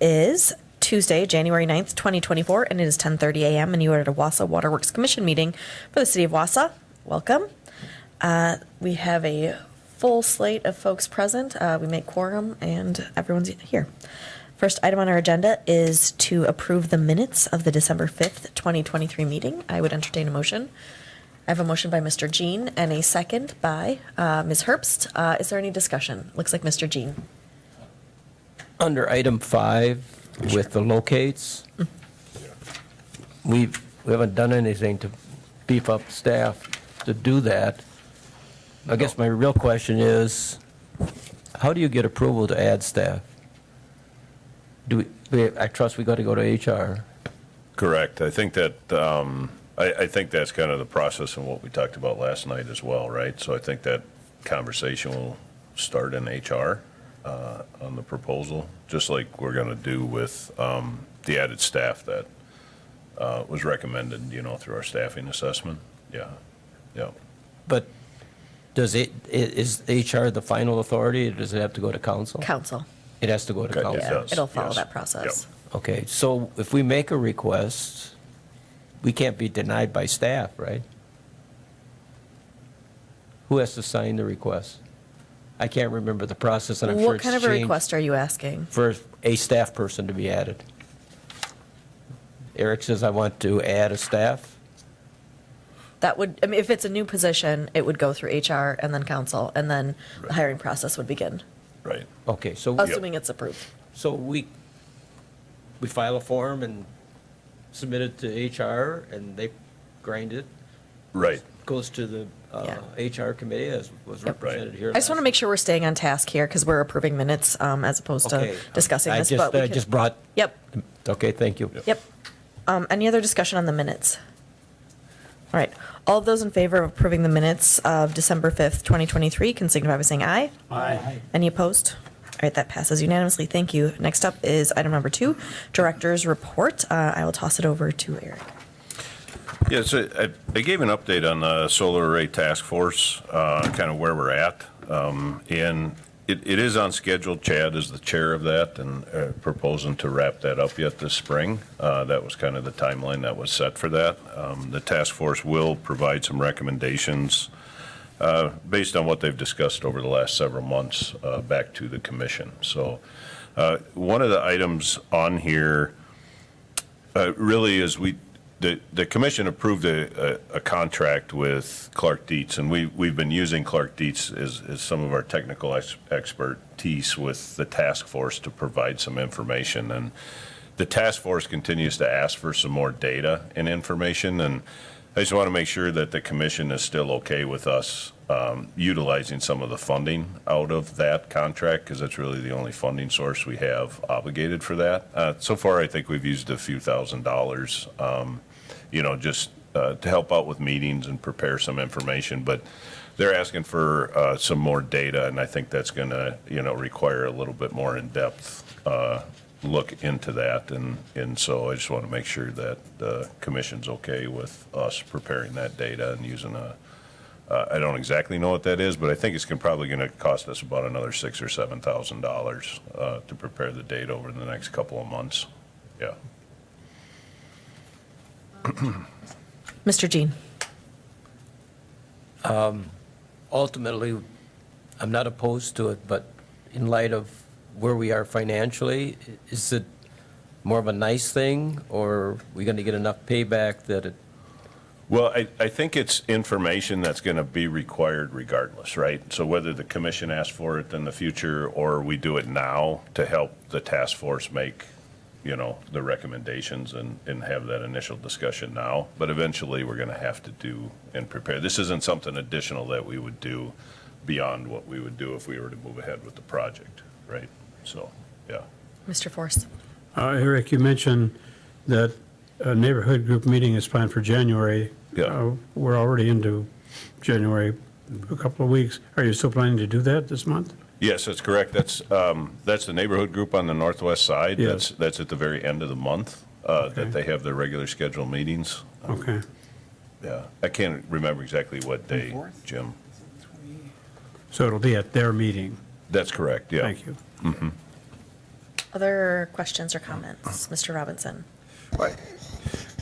is Tuesday, January 9th, 2024, and it is 10:30 a.m. and you are at a Wausau Waterworks Commission meeting for the City of Wausau. Welcome. We have a full slate of folks present. We make quorum and everyone's here. First item on our agenda is to approve the minutes of the December 5th, 2023 meeting. I would entertain a motion. I have a motion by Mr. Jean and a second by Ms. Herbst. Is there any discussion? Looks like Mr. Jean. Under item 5 with the locates, we haven't done anything to beef up staff to do that. I guess my real question is, how do you get approval to add staff? I trust we got to go to HR. Correct. I think that I think that's kind of the process and what we talked about last night as well, right? So I think that conversation will start in HR on the proposal, just like we're going to do with the added staff that was recommended, through our staffing assessment. Yeah. But is HR the final authority, or does it have to go to council? Council. It has to go to Okay, council. it Yeah, does, it'll follow yes. that process. Okay, so if we make a request, we can't be denied by staff, right? Who has to sign the request? I can't remember the process, and I'm sure What it's kind of a changed request are you asking? for a staff person to be added. Eric says, I want to add a staff. That would, if it's a new position, it would go through HR and then council, and then the hiring process would begin, Right. Okay, so assuming it's approved. we file a form and submit it to HR, and they grind it. Right. Goes to the HR committee, as was Yep. represented here. I just want to make sure we're staying on task here, because we're approving minutes as opposed to discussing this. But we I can- just brought, Yep, okay, thank you. yep. Any other discussion on the minutes? All right, all of those in favor of approving the minutes of December 5th, 2023, can signify by saying aye. Aye. Any opposed? All right, that passes unanimously. Thank you. Next up is item number 2, Director's Report. I will toss it over to Eric. Yeah, so I gave an update on the solar array task force, kind of where we're at. And it is on schedule. Chad is the chair of that and proposing to wrap that up yet this spring. That was kind of the timeline that was set for that. The task force will provide some recommendations based on what they've discussed over the last several months back to the commission. So one of the items on here really is the commission approved a contract with Clark Dietz, and we've been using Clark Dietz as some of our technical expertise with the task force to provide some information. And the task force continues to ask for some more data and information, and I just want to make sure that the commission is still okay with us utilizing some of the funding out of that contract, because that's really the only funding source we have obligated for that. So far, I think we've used a few $1,000s, just to help out with meetings and prepare some information. But they're asking for some more data, and I think that's going to, require a little bit more in-depth look into that. And so I just want to make sure that the commission's okay with us preparing that data and using I don't exactly know what that is, but I think it's probably going to cost us about another $6,000 or $7,000 to prepare the data over the next couple of months. Yeah. Mr. Jean. Ultimately, I'm not opposed to it, but in light of where we are financially, is it more of a nice thing, or are we going to get enough payback that it? Well, I think it's information that's going to be required regardless, right? So whether the commission asks for it in the future or we do it now to help the task force make, the recommendations and have that initial discussion now. But eventually, we're going to have to do and prepare. This isn't something additional that we would do beyond what we would do if we were to move ahead with the project, right? So, yeah. Mr. Force. Eric, you mentioned that a neighborhood group meeting is planned for January. Yeah. We're already into January, a couple of weeks. Are you still planning to do that this month? Yes, that's correct. That's the neighborhood group on the northwest side. Yes. That's at the very end of the month that they have their regular scheduled meetings. Okay. Yeah, I can't remember exactly what day, Jim. So it'll be at their meeting? That's correct, yeah. Thank you. Other questions or comments? Mr. Robinson? But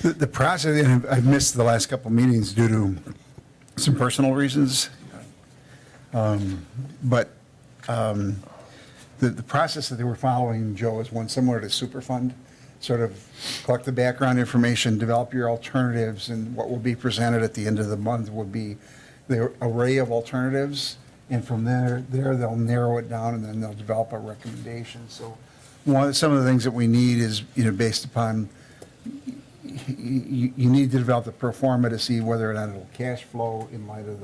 the process, and I've missed the last couple of meetings due to some personal reasons. But the process that they were following, Joe, is one similar to Superfund, sort of collect the background information, develop your alternatives, and what will be presented at the end of the month will be the array of alternatives. And from there they'll narrow it down, and then they'll develop a recommendation. So some of the things that we need is, based upon, you need to develop the pro forma to see whether or not it'll cash flow in light of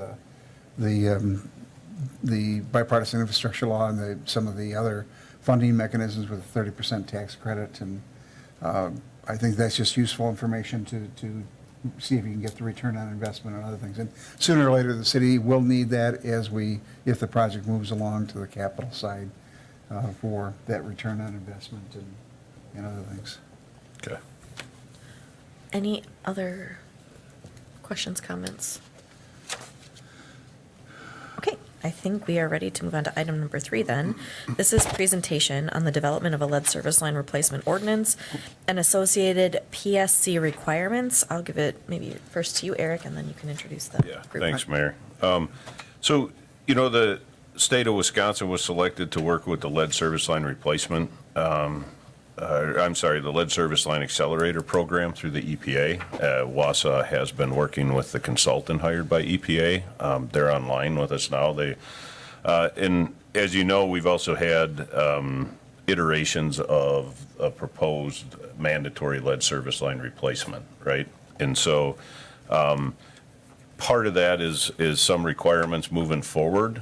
the bipartisan infrastructure law and some of the other funding mechanisms with a 30% tax credit. And I think that's just useful information to see if you can get the return on investment and other things. And sooner or later, the city will need that if the project moves along to the capital side for that return on investment and other things. Okay. Any other questions, comments? Okay, I think we are ready to move on to item number 3 then. This is presentation on the development of a lead service line replacement ordinance and associated PSC requirements. I'll give it maybe first to you, Eric, and then you can introduce the Yeah, group. thanks, Mayor. So, the state of Wisconsin was selected to work with the lead service line replacement, the lead service line accelerator program through the EPA. Wausau has been working with the consultant hired by EPA. They're online with us now. And as you know, we've also had iterations of a proposed mandatory lead service line replacement, right? And so part of that is some requirements moving forward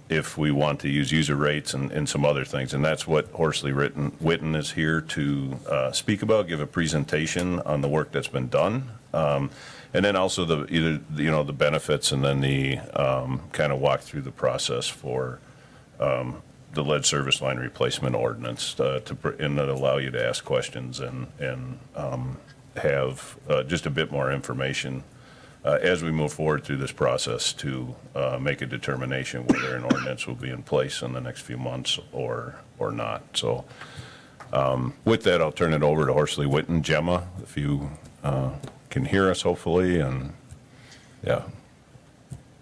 if we want to use user rates and some other things. And that's what Horsley Witten is here to speak about, give a presentation on the work that's been done. And then also the benefits, and then the kind of walk through the process for the lead service line replacement ordinance and that allow you to ask questions and have just a bit more information as we move forward through this process to make a determination whether an ordinance will be in place in the next few months or not. So with that, I'll turn it over to Horsley Witten. Gemma, if you can hear us, hopefully, and yeah,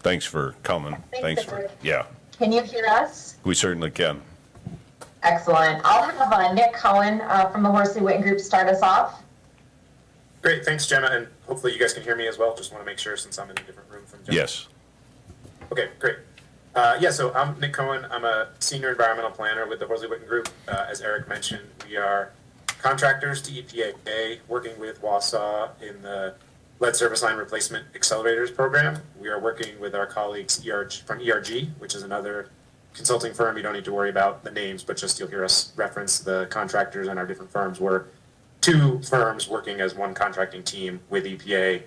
thanks for coming. Thanks for, yeah. Can you hear us? We certainly can. Excellent. I'll have Nick Cohen from the Horsley Witten Group start us off. Great, thanks, Gemma, and hopefully you guys can hear me as well. Just want to make sure since I'm in a different room from Gemma. Yes. Okay, great. So I'm Nick Cohen. I'm a senior environmental planner with the Horsley Witten Group. As Eric mentioned, we are contractors to EPA, working with Wausau in the lead service line replacement accelerators program. We are working with our colleagues from ERG, which is another consulting firm. You don't need to worry about the names, but just you'll hear us reference the contractors and our different firms. We're 2 firms working as one contracting team with EPA.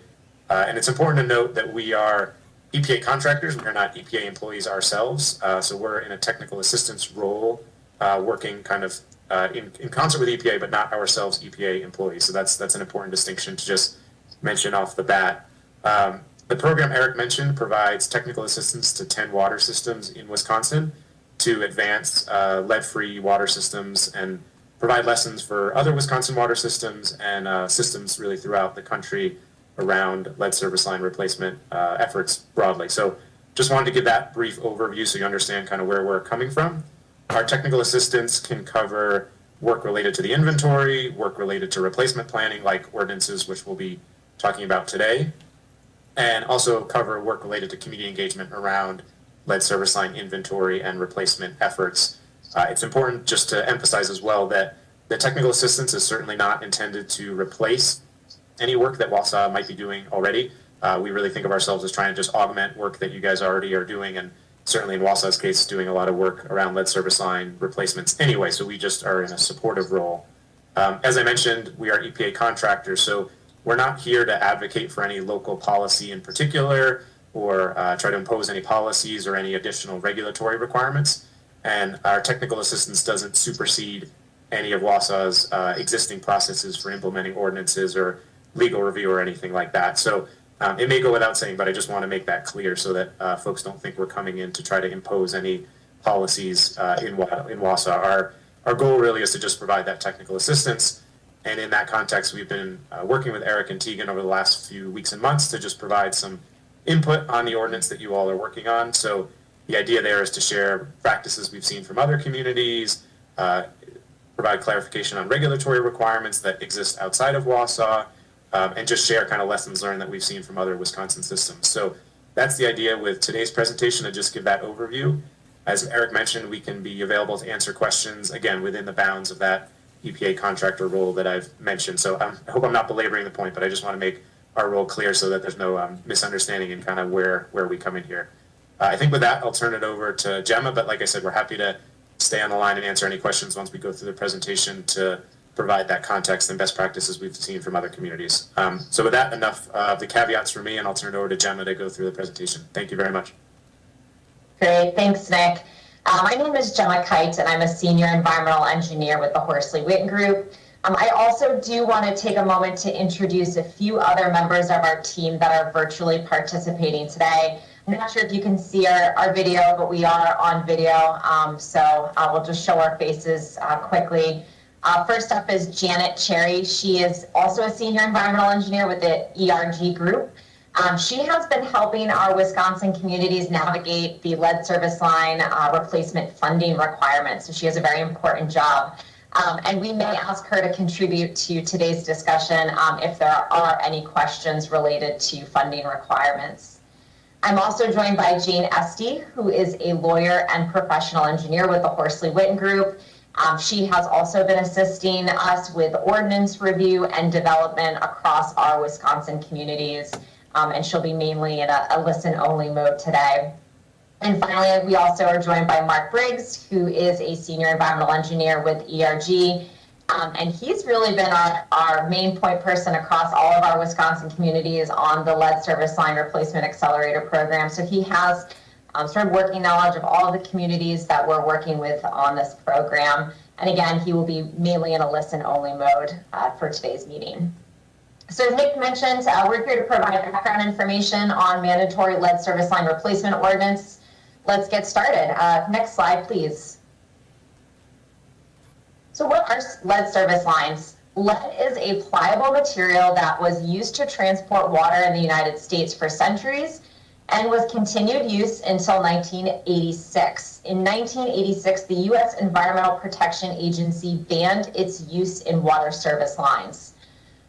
And it's important to note that we are EPA contractors. We are not EPA employees ourselves. So we're in a technical assistance role, working kind of in concert with EPA, but not ourselves EPA employees. So that's an important distinction to just mention off the bat. The program Eric mentioned provides technical assistance to 10 water systems in Wisconsin to advance lead-free water systems and provide lessons for other Wisconsin water systems and systems really throughout the country around lead service line replacement efforts broadly. So just wanted to give that brief overview so you understand kind of where we're coming from. Our technical assistance can cover work related to the inventory, work related to replacement planning like ordinances, which we'll be talking about today, and also cover work related to community engagement around lead service line inventory and replacement efforts. It's important just to emphasize as well that the technical assistance is certainly not intended to replace any work that Wausau might be doing already. We really think of ourselves as trying to just augment work that you guys already are doing, and certainly in Wausau's case, doing a lot of work around lead service line replacements anyway, so we just are in a supportive role. As I mentioned, we are EPA contractors, so we're not here to advocate for any local policy in particular or try to impose any policies or any additional regulatory requirements. And our technical assistance doesn't supersede any of Wausau's existing processes for implementing ordinances or legal review or anything like that. So it may go without saying, but I just want to make that clear so that folks don't think we're coming in to try to impose any policies in Wausau. Our our goal really is to just provide that technical assistance. And in that context, we've been working with Eric and Tegan over the last few weeks and months to just provide some input on the ordinance that you all are working on. So the idea there is to share practices we've seen from other communities, provide clarification on regulatory requirements that exist outside of Wausau, and just share kind of lessons learned that we've seen from other Wisconsin systems. So that's the idea with today's presentation, to just give that overview. As Eric mentioned, we can be available to answer questions, again, within the bounds of that EPA contractor role that I've mentioned. So I hope I'm not belaboring the point, but I just want to make our role clear so that there's no misunderstanding in kind of where we come in here. I think with that, I'll turn it over to Gemma, but like I said, we're happy to stay on the line and answer any questions once we go through the presentation to provide that context and best practices we've seen from other communities. So with that, enough of the caveats for me, and I'll turn it over to Gemma to go through the presentation. Thank you very much. Great, thanks, Nick. My name is Gemma Kite, and I'm a senior environmental engineer with the Horsley Witten Group. I also do want to take a moment to introduce a few other members of our team that are virtually participating today. I'm not sure if you can see our video, but we are on video, so we'll just show our faces quickly. First up is Janet Cherry. She is also a senior environmental engineer with the ERG Group. She has been helping our Wisconsin communities navigate the lead service line replacement funding requirements. So she has a very important job. And we may ask her to contribute to today's discussion if there are any questions related to funding requirements. I'm also joined by Jane Esty, who is a lawyer and professional engineer with the Horsley Witten Group. She has also been assisting us with ordinance review and development across our Wisconsin communities. And she'll be mainly in a listen-only mode today. And finally, we also are joined by Mark Briggs, who is a senior environmental engineer with ERG. And he's really been our main point person across all of our Wisconsin communities on the lead service line replacement accelerator program. So he has sort of working knowledge of all of the communities that we're working with on this program. And again, he will be mainly in a listen-only mode for today's meeting. So as Nick mentioned, we're here to provide background information on mandatory lead service line replacement ordinance. Let's get started. Next slide, please. So what are lead service lines? Lead is a pliable material that was used to transport water in the United States for centuries and was continued use until 1986. In 1986, the U.S. Environmental Protection Agency banned its use in water service lines.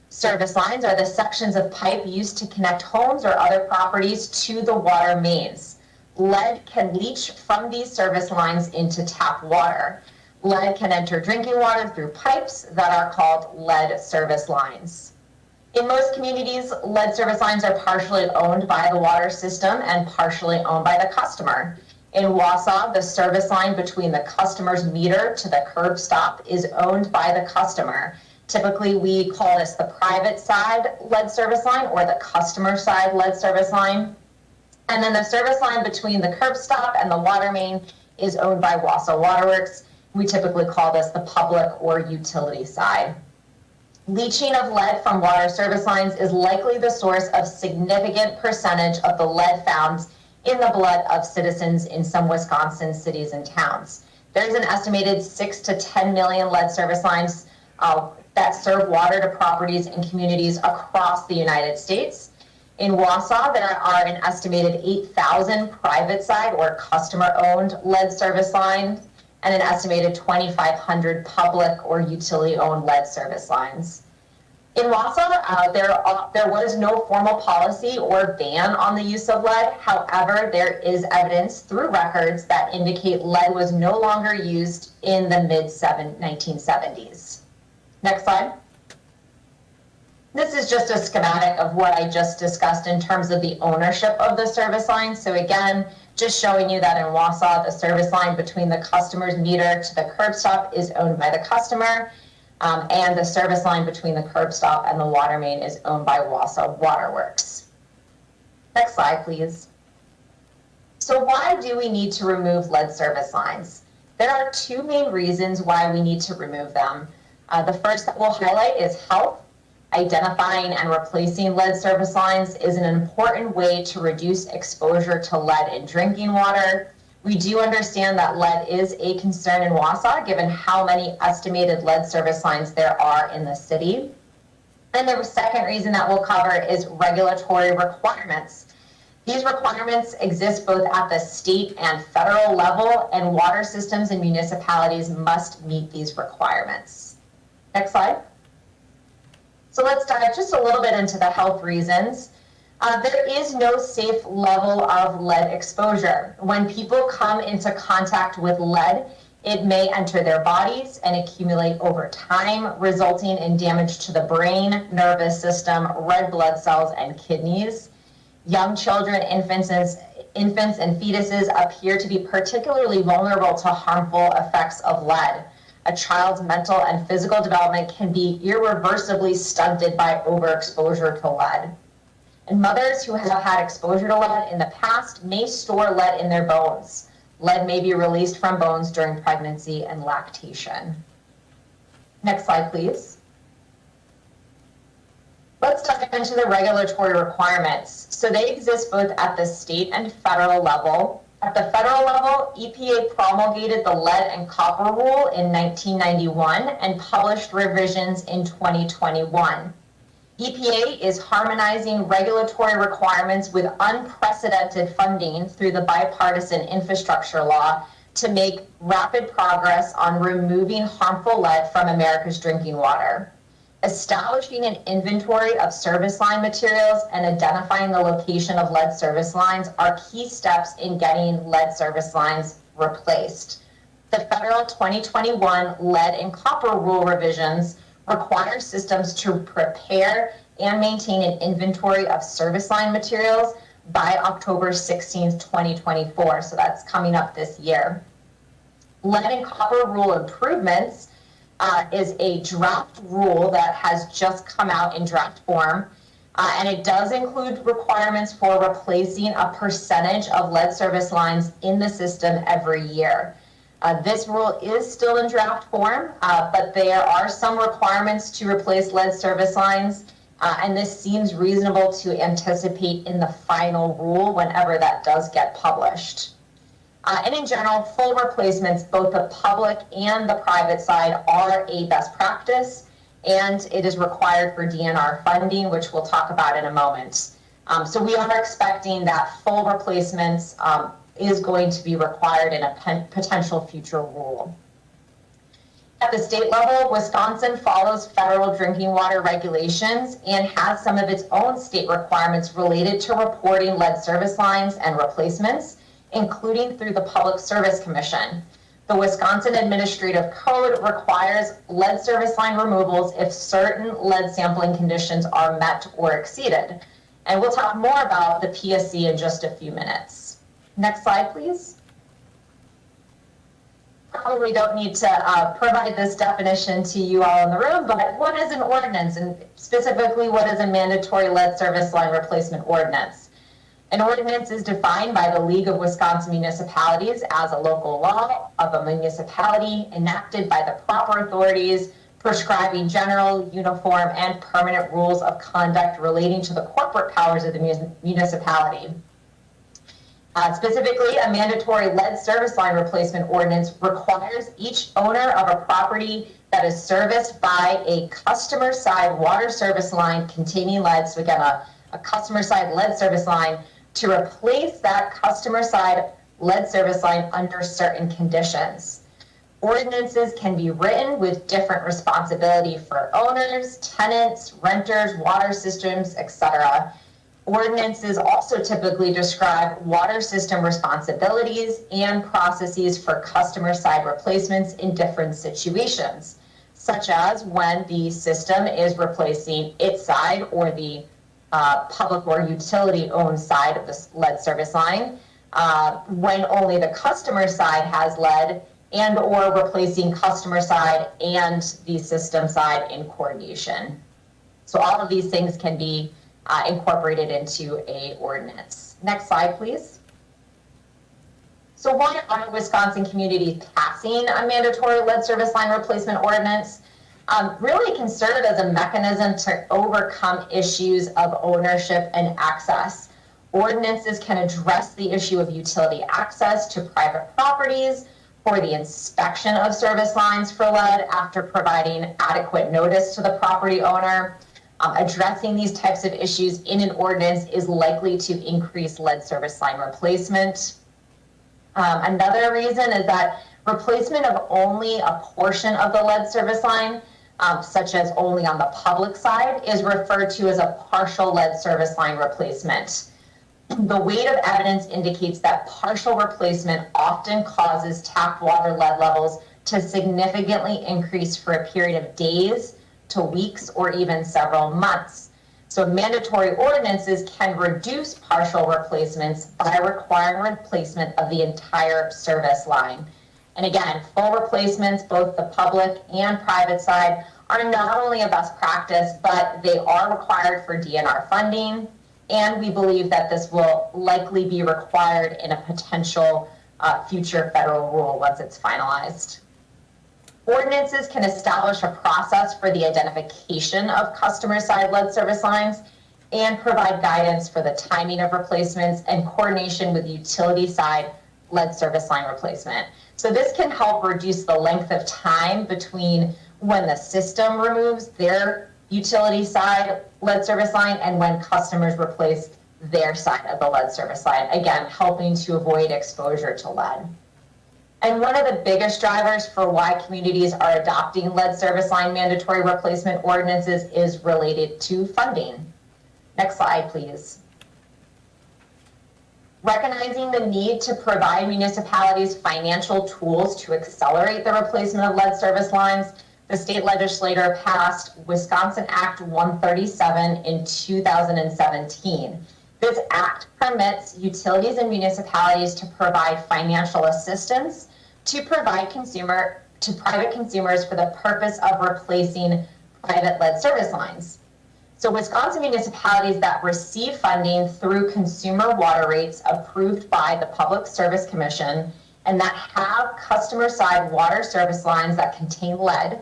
Service lines are the sections of pipe used to connect homes or other properties to the water mains. Lead can leach from these service lines into tap water. Lead can enter drinking water through pipes that are called lead service lines. In most communities, lead service lines are partially owned by the water system and partially owned by the customer. In Wausau, the service line between the customer's meter to the curb stop is owned by the customer. Typically, we call this the private side lead service line or the customer side lead service line. And then the service line between the curb stop and the water main is owned by Wausau Waterworks. We typically call this the public or utility side. Leaching of lead from water service lines is likely the source of significant percentage of the lead found in the blood of citizens in some Wisconsin cities and towns. There's an estimated 6 to 10 million lead service lines that serve water to properties and communities across the United States. In Wausau, there are an estimated 8,000 private side or customer-owned lead service lines and an estimated 2,500 public or utility-owned lead service lines. In Wausau, there was no formal policy or ban on the use of lead. However, there is evidence through records that indicate lead was no longer used in the mid-1970s. Next slide. This is just a schematic of what I just discussed in terms of the ownership of the service line. So again, just showing you that in Wausau, the service line between the customer's meter to the curb stop is owned by the customer, and the service line between the curb stop and the water main is owned by Wausau Waterworks. Next slide, please. So why do we need to remove lead service lines? There are two main reasons why we need to remove them. The first that we'll highlight is health. Identifying and replacing lead service lines is an important way to reduce exposure to lead in drinking water. We do understand that lead is a concern in Wausau, given how many estimated lead service lines there are in the city. And the second reason that we'll cover is regulatory requirements. These requirements exist both at the state and federal level, and water systems and municipalities must meet these requirements. Next slide. So let's dive just a little bit into the health reasons. There is no safe level of lead exposure. When people come into contact with lead, it may enter their bodies and accumulate over time, resulting in damage to the brain, nervous system, red blood cells, and kidneys. Young children, infants and fetuses appear to be particularly vulnerable to harmful effects of lead. A child's mental and physical development can be irreversibly stunted by overexposure to lead. And mothers who have had exposure to lead in the past may store lead in their bones. Lead may be released from bones during pregnancy and lactation. Next slide, please. Let's dive into the regulatory requirements. So they exist both at the state and federal level. At the federal level, EPA promulgated the lead and copper rule in 1991 and published revisions in 2021. EPA is harmonizing regulatory requirements with unprecedented funding through the bipartisan infrastructure law to make rapid progress on removing harmful lead from America's drinking water. Establishing an inventory of service line materials and identifying the location of lead service lines are key steps in getting lead service lines replaced. The federal 2021 lead and copper rule revisions require systems to prepare and maintain an inventory of service line materials by October 16th, 2024. So that's coming up this year. Lead and copper rule improvements is a draft rule that has just come out in draft form. And it does include requirements for replacing a percentage of lead service lines in the system every year. This rule is still in draft form, but there are some requirements to replace lead service lines, and this seems reasonable to anticipate in the final rule whenever that does get published. And in general, full replacements, both the public and the private side, are a best practice, and it is required for DNR funding, which we'll talk about in a moment. So we are expecting that full replacements is going to be required in a potential future rule. At the state level, Wisconsin follows federal drinking water regulations and has some of its own state requirements related to reporting lead service lines and replacements, including through the Public Service Commission. The Wisconsin Administrative Code requires lead service line removals if certain lead sampling conditions are met or exceeded. And we'll talk more about the PSC in just a few minutes. Next slide, please. Probably don't need to provide this definition to you all in the room, but what is an ordinance, and specifically what is a mandatory lead service line replacement ordinance? An ordinance is defined by the League of Wisconsin Municipalities as a local law of a municipality enacted by the proper authorities, prescribing general, uniform, and permanent rules of conduct relating to the corporate powers of the municipality. Specifically, a mandatory lead service line replacement ordinance requires each owner of a property that is serviced by a customer side water service line containing lead, so again, a customer side lead service line, to replace that customer side lead service line under certain conditions. Ordinances can be written with different responsibility for owners, tenants, renters, water systems, etc. Ordinances also typically describe water system responsibilities and processes for customer side replacements in different situations, such as when the system is replacing its side or the public or utility owned side of the lead service line, when only the customer side has lead, and or replacing customer side and the system side in coordination. So all of these things can be incorporated into a ordinance. Next slide, please. So why are Wisconsin communities passing a mandatory lead service line replacement ordinance? Really can serve as a mechanism to overcome issues of ownership and access. Ordinances can address the issue of utility access to private properties for the inspection of service lines for lead after providing adequate notice to the property owner. Addressing these types of issues in an ordinance is likely to increase lead service line replacement. Another reason is that replacement of only a portion of the lead service line, such as only on the public side, is referred to as a partial lead service line replacement. The weight of evidence indicates that partial replacement often causes tap water lead levels to significantly increase for a period of days to weeks or even several months. So mandatory ordinances can reduce partial replacements by requiring replacement of the entire service line. And again, full replacements, both the public and private side, are not only a best practice, but they are required for DNR funding. And we believe that this will likely be required in a potential future federal rule once it's finalized. Ordinances can establish a process for the identification of customer-side lead service lines and provide guidance for the timing of replacements and coordination with utility-side lead service line replacement. So this can help reduce the length of time between when the system removes their utility-side lead service line and when customers replace their side of the lead service line, again, helping to avoid exposure to lead. And one of the biggest drivers for why communities are adopting lead service line mandatory replacement ordinances is related to funding. Next slide, please. Recognizing the need to provide municipalities financial tools to accelerate the replacement of lead service lines, the state legislature passed Wisconsin Act 137 in 2017. This act permits utilities and municipalities to provide financial assistance to private consumers for the purpose of replacing private lead service lines. So Wisconsin municipalities that receive funding through consumer water rates approved by the Public Service Commission and that have customer-side water service lines that contain lead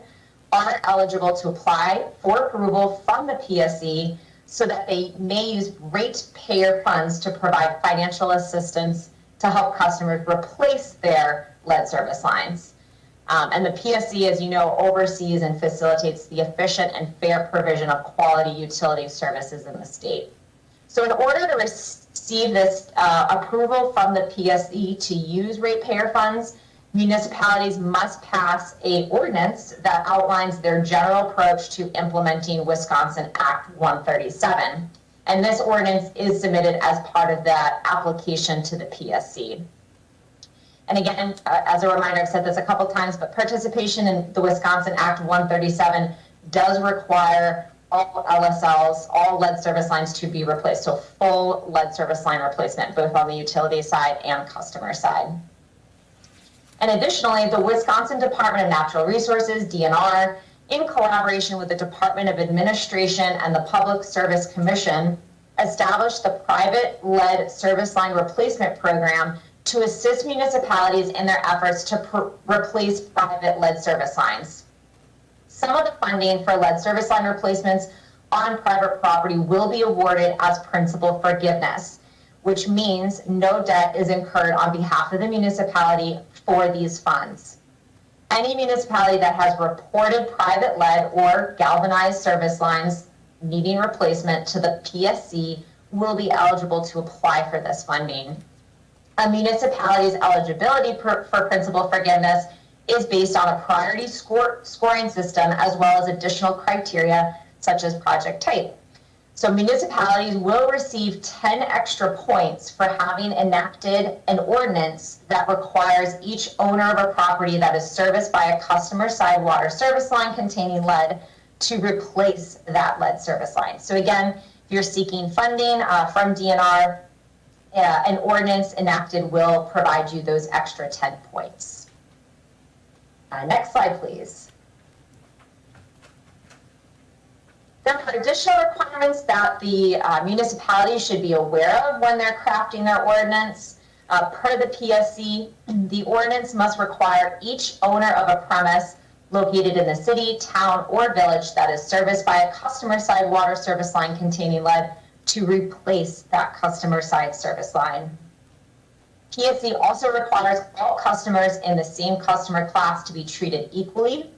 are eligible to apply for approval from the PSC so that they may use ratepayer funds to provide financial assistance to help customers replace their lead service lines. And the PSC, as you know, oversees and facilitates the efficient and fair provision of quality utility services in the state. So in order to receive this approval from the PSC to use ratepayer funds, municipalities must pass an ordinance that outlines their general approach to implementing Wisconsin Act 137. And this ordinance is submitted as part of that application to the PSC. And again, as a reminder, I've said this a couple times, but participation in the Wisconsin Act 137 does require all LSLs, all lead service lines to be replaced. So full lead service line replacement, both on the utility side and customer side. And additionally, the Wisconsin Department of Natural Resources, DNR, in collaboration with the Department of Administration and the Public Service Commission, established the private lead service line replacement program to assist municipalities in their efforts to replace private lead service lines. Some of the funding for lead service line replacements on private property will be awarded as principal forgiveness, which means no debt is incurred on behalf of the municipality for these funds. Any municipality that has reported private lead or galvanized service lines needing replacement to the PSC will be eligible to apply for this funding. A municipality's eligibility for principal forgiveness is based on a priority scoring system as well as additional criteria such as project type. So municipalities will receive 10 extra points for having enacted an ordinance that requires each owner of a property that is serviced by a customer-side water service line containing lead to replace that lead service line. So again, if you're seeking funding from DNR, an ordinance enacted will provide you those extra 10 points. Next slide, please. There are additional requirements that the municipality should be aware of when they're crafting their ordinance. Per the PSC, the ordinance must require each owner of a premise located in the city, town, or village that is serviced by a customer-side water service line containing lead to replace that customer side service line. PSC also requires all customers in the same customer class to be treated equally.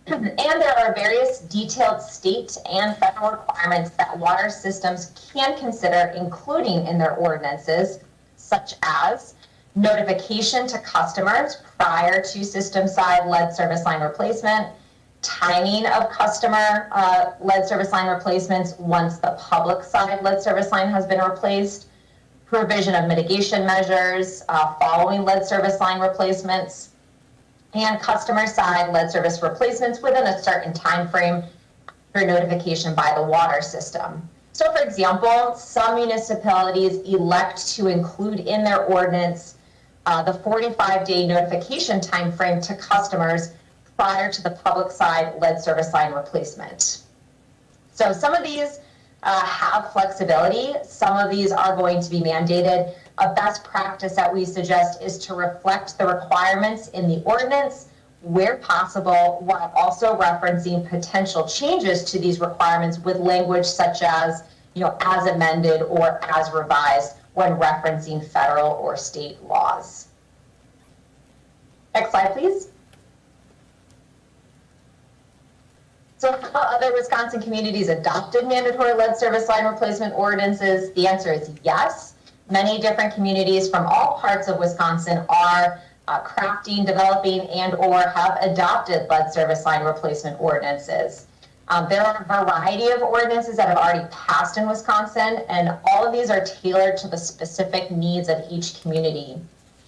And there are various detailed state and federal requirements that water systems can consider including in their ordinances, such as notification to customers prior to system-side lead service line replacement, timing of customer lead service line replacements once the public side lead service line has been replaced, provision of mitigation measures following lead service line replacements, and customer side lead service replacements within a certain time frame for notification by the water system. So for example, some municipalities elect to include in their ordinance the 45-day notification time frame to customers prior to the public side lead service line replacement. So some of these have flexibility. Some of these are going to be mandated. A best practice that we suggest is to reflect the requirements in the ordinance where possible, while also referencing potential changes to these requirements with language such as, as amended or as revised when referencing federal or state laws. Next slide, please. So have other Wisconsin communities adopted mandatory lead service line replacement ordinances? The answer is yes. Many different communities from all parts of Wisconsin are crafting, developing, and or have adopted lead service line replacement ordinances. There are a variety of ordinances that have already passed in Wisconsin, and all of these are tailored to the specific needs of each community.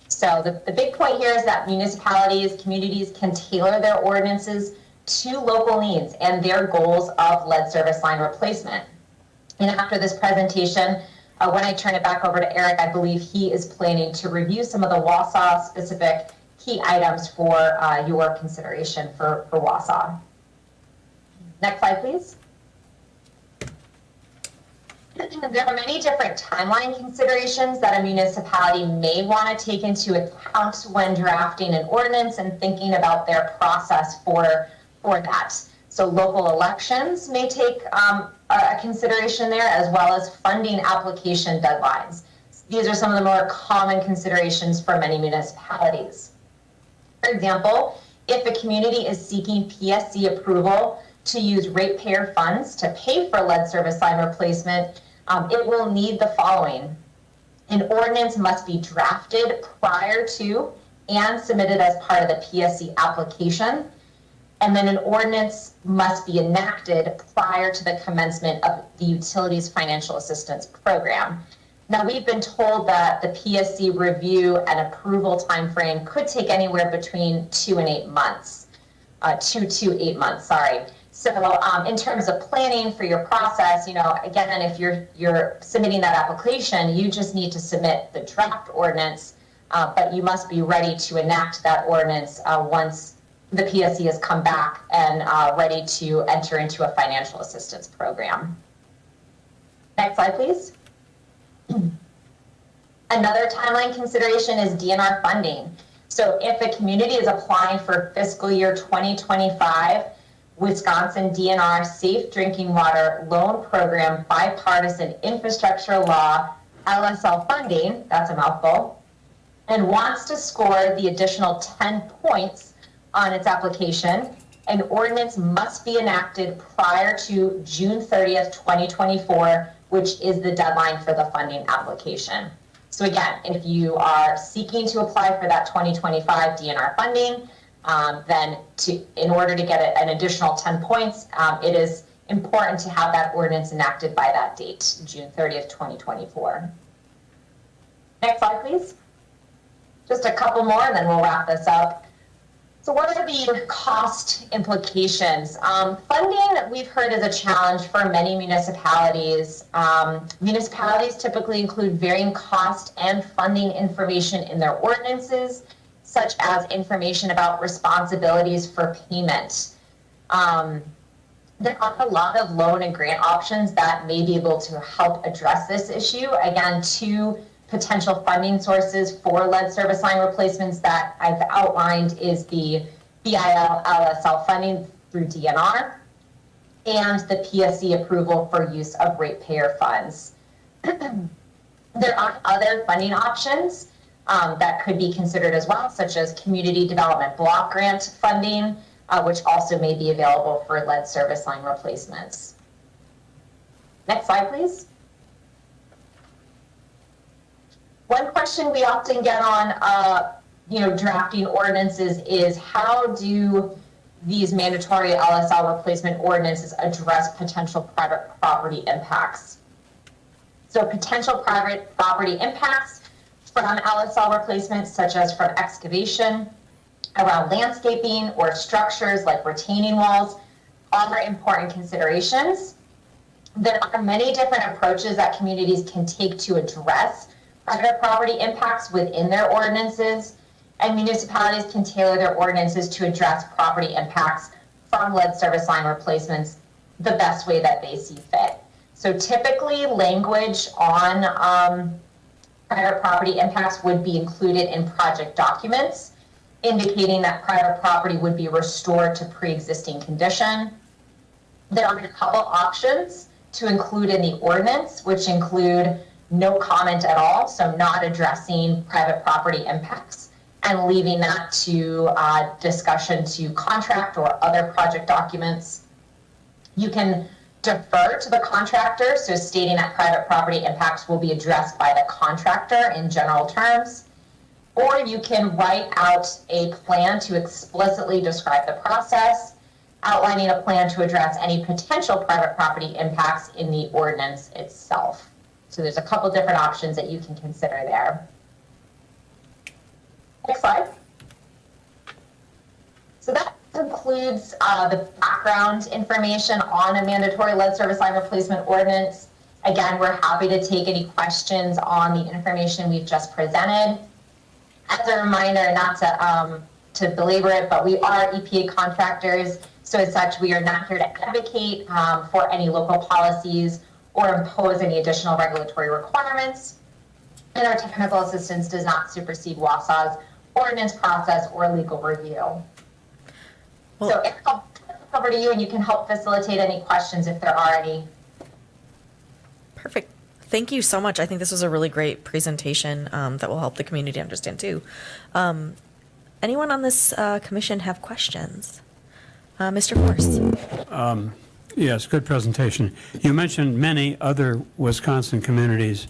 So the big point here is that municipalities, communities can tailor their ordinances to local needs and their goals of lead service line replacement. And after this presentation, when I turn it back over to Eric, I believe he is planning to review some of the Wausau specific key items for your consideration for Wausau. Next slide, please. There are many different timeline considerations that a municipality may want to take into account when drafting an ordinance and thinking about their process for that. So local elections may take a consideration there, as well as funding application deadlines. These are some of the more common considerations for many municipalities. For example, if a community is seeking PSC approval to use ratepayer funds to pay for lead service line replacement, it will need the following. An ordinance must be drafted prior to and submitted as part of the PSC application. And then an ordinance must be enacted prior to the commencement of the utilities financial assistance program. Now, we've been told that the PSC review and approval timeframe could take anywhere between 2 and 8 months. 2 to 8 months, sorry. So in terms of planning for your process, again, if you're submitting that application, you just need to submit the draft ordinance, but you must be ready to enact that ordinance once the PSC has come back and ready to enter into a financial assistance program. Next slide, please. Another timeline consideration is DNR funding. So if a community is applying for fiscal year 2025, Wisconsin DNR Safe Drinking Water Loan Program Bipartisan Infrastructure Law LSL funding, that's a mouthful, and wants to score the additional 10 points on its application, an ordinance must be enacted prior to June 30th, 2024, which is the deadline for the funding application. So again, if you are seeking to apply for that 2025 DNR funding, then in order to get an additional 10 points, it is important to have that ordinance enacted by that date, June 30th, 2024. Next slide, please. Just a couple more and then we'll wrap this up. So what are the cost implications? Funding, we've heard, is a challenge for many municipalities. Municipalities typically include varying cost and funding information in their ordinances, such as information about responsibilities for payment. There are a lot of loan and grant options that may be able to help address this issue. Again, two potential funding sources for lead service line replacements that I've outlined is the BIL LSL funding through DNR and the PSC approval for use of ratepayer funds. There are other funding options that could be considered as well, such as community development block grant funding, which also may be available for lead service line replacements. Next slide, please. One question we often get on drafting ordinances is, how do these mandatory LSL replacement ordinances address potential private property impacts? So potential private property impacts from LSL replacements, such as from excavation, around landscaping, or structures like retaining walls, are important considerations. There are many different approaches that communities can take to address private property impacts within their ordinances, and municipalities can tailor their ordinances to address property impacts from lead service line replacements the best way that they see fit. So typically, language on private property impacts would be included in project documents, indicating that private property would be restored to pre-existing condition. There are a couple options to include in the ordinance, which include no comment at all, so not addressing private property impacts, and leaving that to discussion to contract or other project documents. You can defer to the contractor, so stating that private property impacts will be addressed by the contractor in general terms, or you can write out a plan to explicitly describe the process, outlining a plan to address any potential private property impacts in the ordinance itself. So there's a couple different options that you can consider there. Next slide. So that concludes the background information on a mandatory lead service line replacement ordinance. Again, we're happy to take any questions on the information we've just presented. As a reminder, not to belabor it, but we are EPA contractors. So as such, we are not here to advocate for any local policies or impose any additional regulatory requirements. And our technical assistance does not supersede Wausau's ordinance process or legal review. Well, So Eric, I'll turn it over to you, and you can help facilitate any questions if there are any. perfect. Thank you so much. I think this was a really great presentation that will help the community understand too. Anyone on this commission have questions? Mr. Force. Yes, good presentation. You mentioned many other Wisconsin communities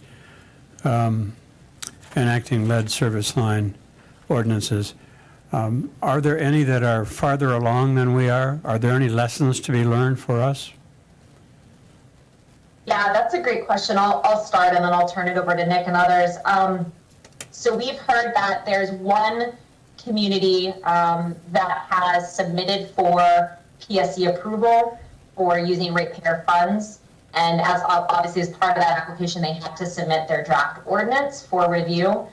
enacting lead service line ordinances. Are there any that are farther along than we are? Are there any lessons to be learned for us? Yeah, that's a great question. I'll start, and then I'll turn it over to Nick and others. So we've heard that there's one community that has submitted for PSC approval for using ratepayer funds. And as obviously as part of that application, they had to submit their draft ordinance for review.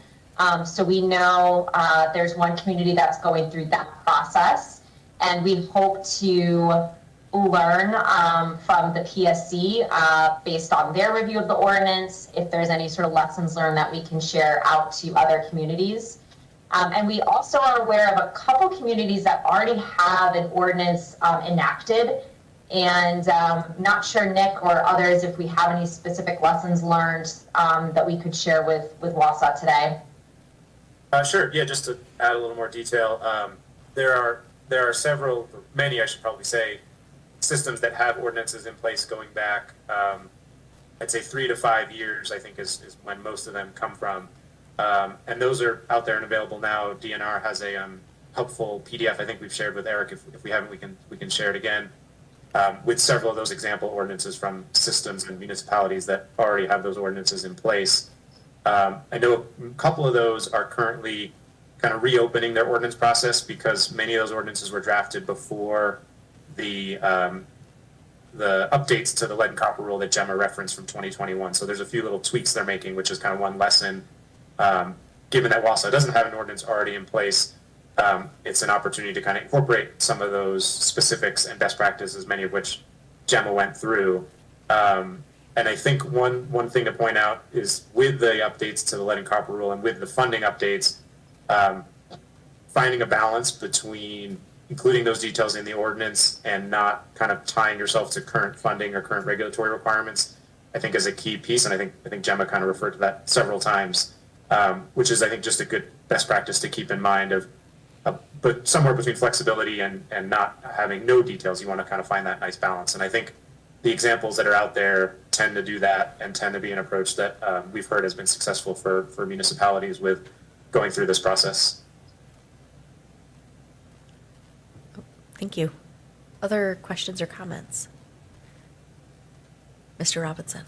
So we know there's one community that's going through that process, and we hope to learn from the PSC based on their review of the ordinance, if there's any sort of lessons learned that we can share out to other communities. And we also are aware of a couple communities that already have an ordinance enacted, and not sure, Nick or others, if we have any specific lessons learned that we could share with Wausau today. Sure. Yeah, just to add a little more detail, there are several, many I should probably say, systems that have ordinances in place going back, I'd say 3 to 5 years, I think is when most of them come from. And those are out there and available now. DNR has a helpful PDF I think we've shared with Eric. If we haven't, we can share it again, with several of those example ordinances from systems and municipalities that already have those ordinances in place. I know a couple of those are currently kind of reopening their ordinance process because many of those ordinances were drafted before the updates to the lead and copper rule that Gemma referenced from 2021. So there's a few little tweaks they're making, which is kind of one lesson. Given that Wausau doesn't have an ordinance already in place, it's an opportunity to kind of incorporate some of those specifics and best practices, many of which Gemma went through. And I think one thing to point out is with the updates to the lead and copper rule and with the funding updates, finding a balance between including those details in the ordinance and not kind of tying yourself to current funding or current regulatory requirements, I think is a key piece. And I think Gemma kind of referred to that several times, which is, I think, just a good best practice to keep in mind but somewhere between flexibility and not having no details. You want to kind of find that nice balance. And I think the examples that are out there tend to do that and tend to be an approach that we've heard has been successful for municipalities with going through this process. Thank you. Other questions or comments? Mr. Robinson?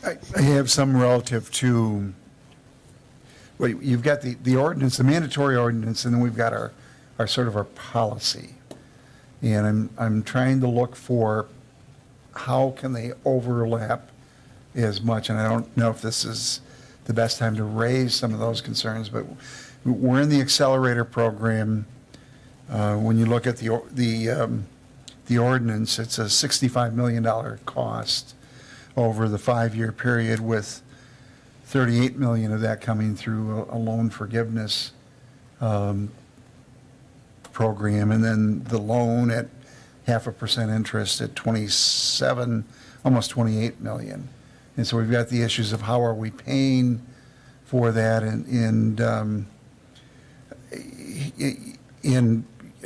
I have some relative to, well, you've got the ordinance, the mandatory ordinance, and then we've got our sort of our policy. And I'm trying to look for how can they overlap as much, and I don't know if this is the best time to raise some of those concerns, but we're in the accelerator program. When you look at the ordinance, it's a $65 million cost over the 5-year period, with 38 million of that coming through a loan forgiveness program, and then the loan at 0.5% interest at 27, almost 28 million. And so we've got the issues of how are we paying for that, and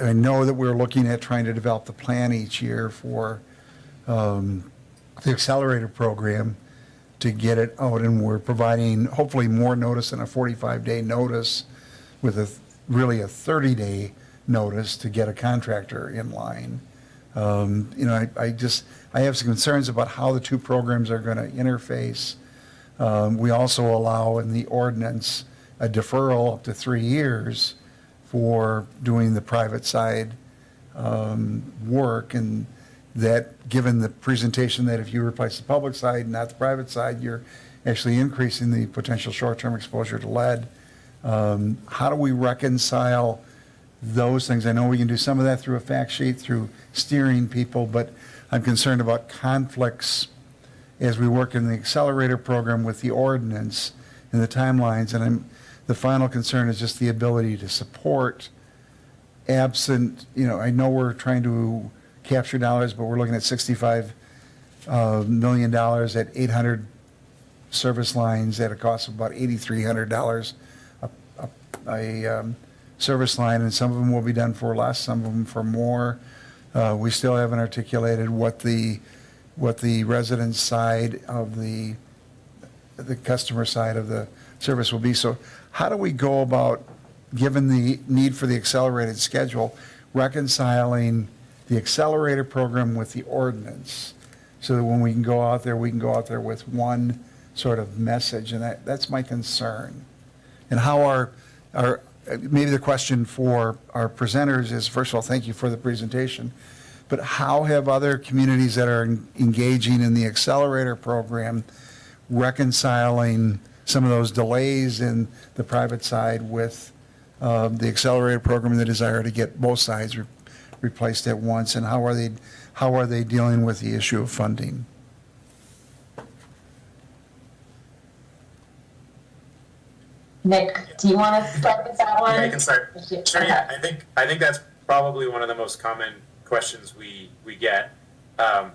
I know that we're looking at trying to develop the plan each year for the accelerator program to get it out, and we're providing hopefully more notice than a 45-day notice, with really a 30-day notice to get a contractor in line. I have some concerns about how the two programs are going to interface. We also allow in the ordinance a deferral up to 3 years for doing the private side work, and that, given the presentation that if you replace the public side, not the private side, you're actually increasing the potential short-term exposure to lead. How do we reconcile those things? I know we can do some of that through a fact sheet, through steering people, but I'm concerned about conflicts as we work in the accelerator program with the ordinance and the timelines. And the final concern is just the ability to support absent, I know we're trying to capture dollars, but we're looking at $65 million at 800 service lines at a cost of about $8,300 a service line, and some of them will be done for less, some of them for more. We still haven't articulated what the resident side of the customer side of the service will be. So how do we go about, given the need for the accelerated schedule, reconciling the accelerator program with the ordinance, so that when we can go out there with one sort of message? And that's my concern. And how maybe the question for our presenters is, first of all, thank you for the presentation, but how have other communities that are engaging in the accelerator program reconciling some of those delays in the private side with the accelerator program and the desire to get both sides replaced at once, and how are they dealing with the issue of funding? Nick, do you want to start with that one? Yeah, I can start. Sure, yeah. I think that's probably one of the most common questions we get. I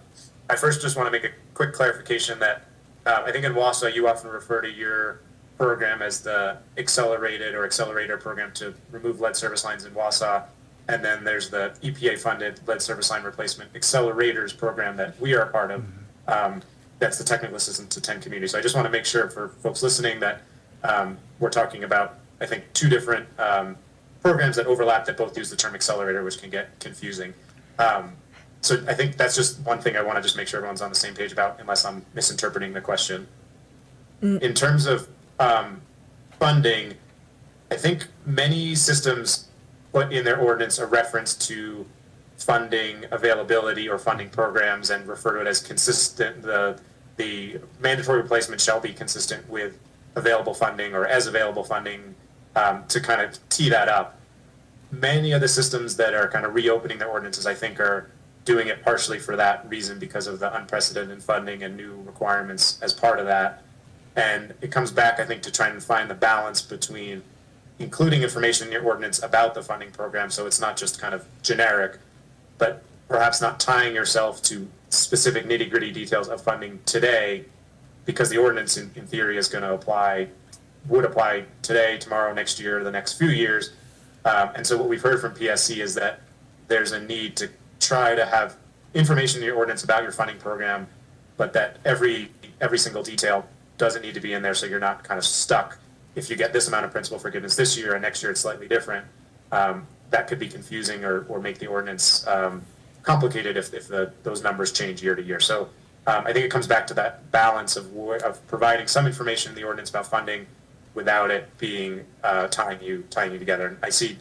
first just want to make a quick clarification that I think in Wausau you often refer to your program as the accelerated or accelerator program to remove lead service lines in Wausau. And then there's the EPA-funded lead service line replacement accelerators program that we are a part of. That's the technical assistance to 10 communities. So I just want to make sure for folks listening that we're talking about, I think, two different programs that overlap that both use the term accelerator, which can get confusing. So I think that's just one thing I want to just make sure everyone's on the same page about, unless I'm misinterpreting the question. In terms of funding, I think many systems put in their ordinance a reference to funding availability or funding programs and refer to it as consistent. The mandatory replacement shall be consistent with available funding or as available funding, to kind of tee that up. Many of the systems that are kind of reopening their ordinances, I think, are doing it partially for that reason, because of the unprecedented funding and new requirements as part of that. And it comes back, I think, to trying to find the balance between including information in your ordinance about the funding program, so it's not just kind of generic, but perhaps not tying yourself to specific nitty-gritty details of funding today, because the ordinance in theory is going to would apply today, tomorrow, next year, the next few years. And so what we've heard from PSC is that there's a need to try to have information in your ordinance about your funding program, but that every single detail doesn't need to be in there, so you're not kind of stuck. If you get this amount of principal forgiveness this year and next year it's slightly different, that could be confusing or make the ordinance complicated if those numbers change year to year. So I think it comes back to that balance of providing some information in the ordinance about funding without it being tying you together. And I see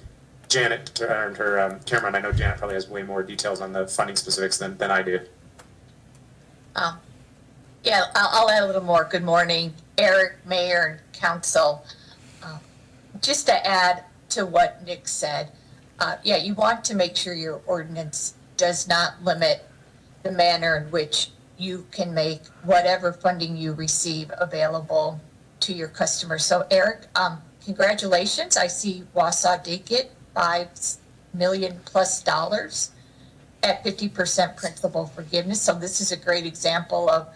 Janet turned her camera, and I know Janet probably has way more details on the funding specifics than I do. Yeah, I'll add a little more. Good morning, Eric, Mayor, and Council. Just to add to what Nick said, yeah, you want to make sure your ordinance does not limit the manner in which you can make whatever funding you receive available to your customers. So Eric, congratulations. I see Wausau did get $5 million plus at 50% principal forgiveness. So this is a great example of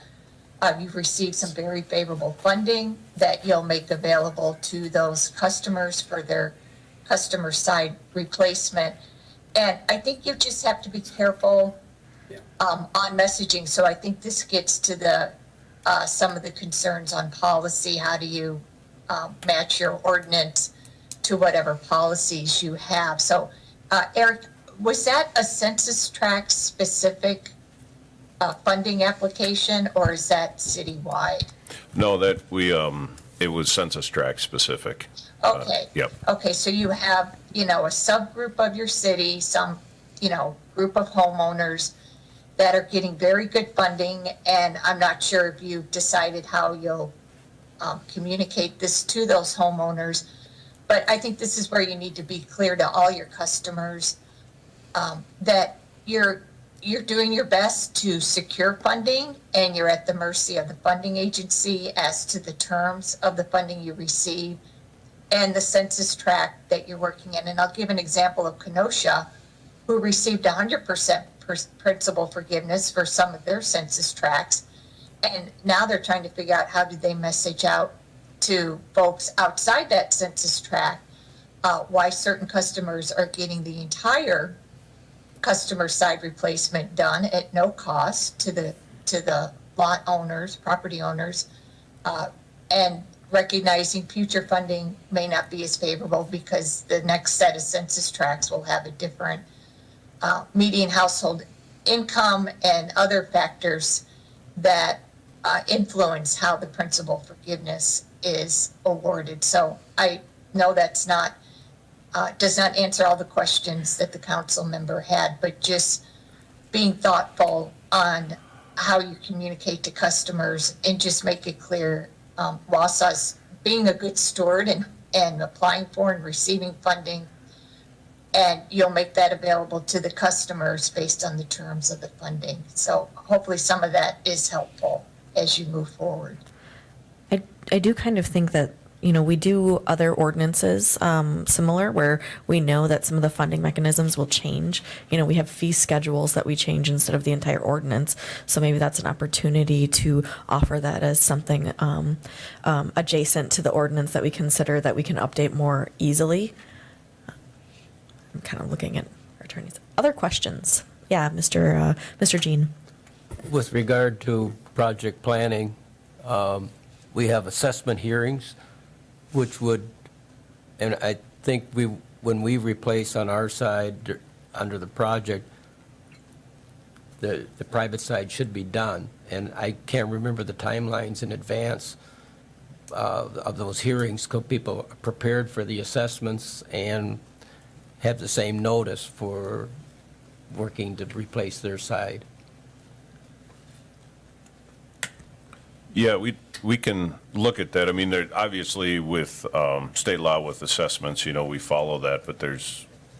you've received some very favorable funding that you'll make available to those customers for their customer side replacement. And I think you just have to be careful on messaging. So I think this gets to the some of the concerns on policy. How do you match your ordinance to whatever policies you have? So Eric, was that a census tract specific funding application, or is that citywide? No, that it was census tract specific. Okay. Yep. Okay, so you have, a subgroup of your city, some, group of homeowners that are getting very good funding, and I'm not sure if you've decided how you'll communicate this to those homeowners, but I think this is where you need to be clear to all your customers that you're doing your best to secure funding, and you're at the mercy of the funding agency as to the terms of the funding you receive and the census tract that you're working in. And I'll give an example of Kenosha, who received 100% principal forgiveness for some of their census tracts. And now they're trying to figure out how do they message out to folks outside that census tract why certain customers are getting the entire customer side replacement done at no cost to the lot owners, property owners, and recognizing future funding may not be as favorable because the next set of census tracts will have a different median household income and other factors that influence how the principal forgiveness is awarded. So I know that's not does not answer all the questions that the council member had, but just being thoughtful on how you communicate to customers and just make it clear Wausau's being a good steward and applying for and receiving funding, and you'll make that available to the customers based on the terms of the funding. So hopefully some of that is helpful as you move forward. I do kind of think that, we do other ordinances similar where we know that some of the funding mechanisms will change. We have fee schedules that we change instead of the entire ordinance. So maybe that's an opportunity to offer that as something adjacent to the ordinance that we consider that we can update more easily. I'm kind of looking at our attorneys. Other questions? Yeah, Mr. Jean. With regard to project planning, we have assessment hearings, which would, and I think when we replace on our side under the project, the private side should be done. And I can't remember the timelines in advance of those hearings, so people are prepared for the assessments and have the same notice for working to replace their side. Yeah, we can look at that. I mean, there, obviously with state law with assessments, we follow that,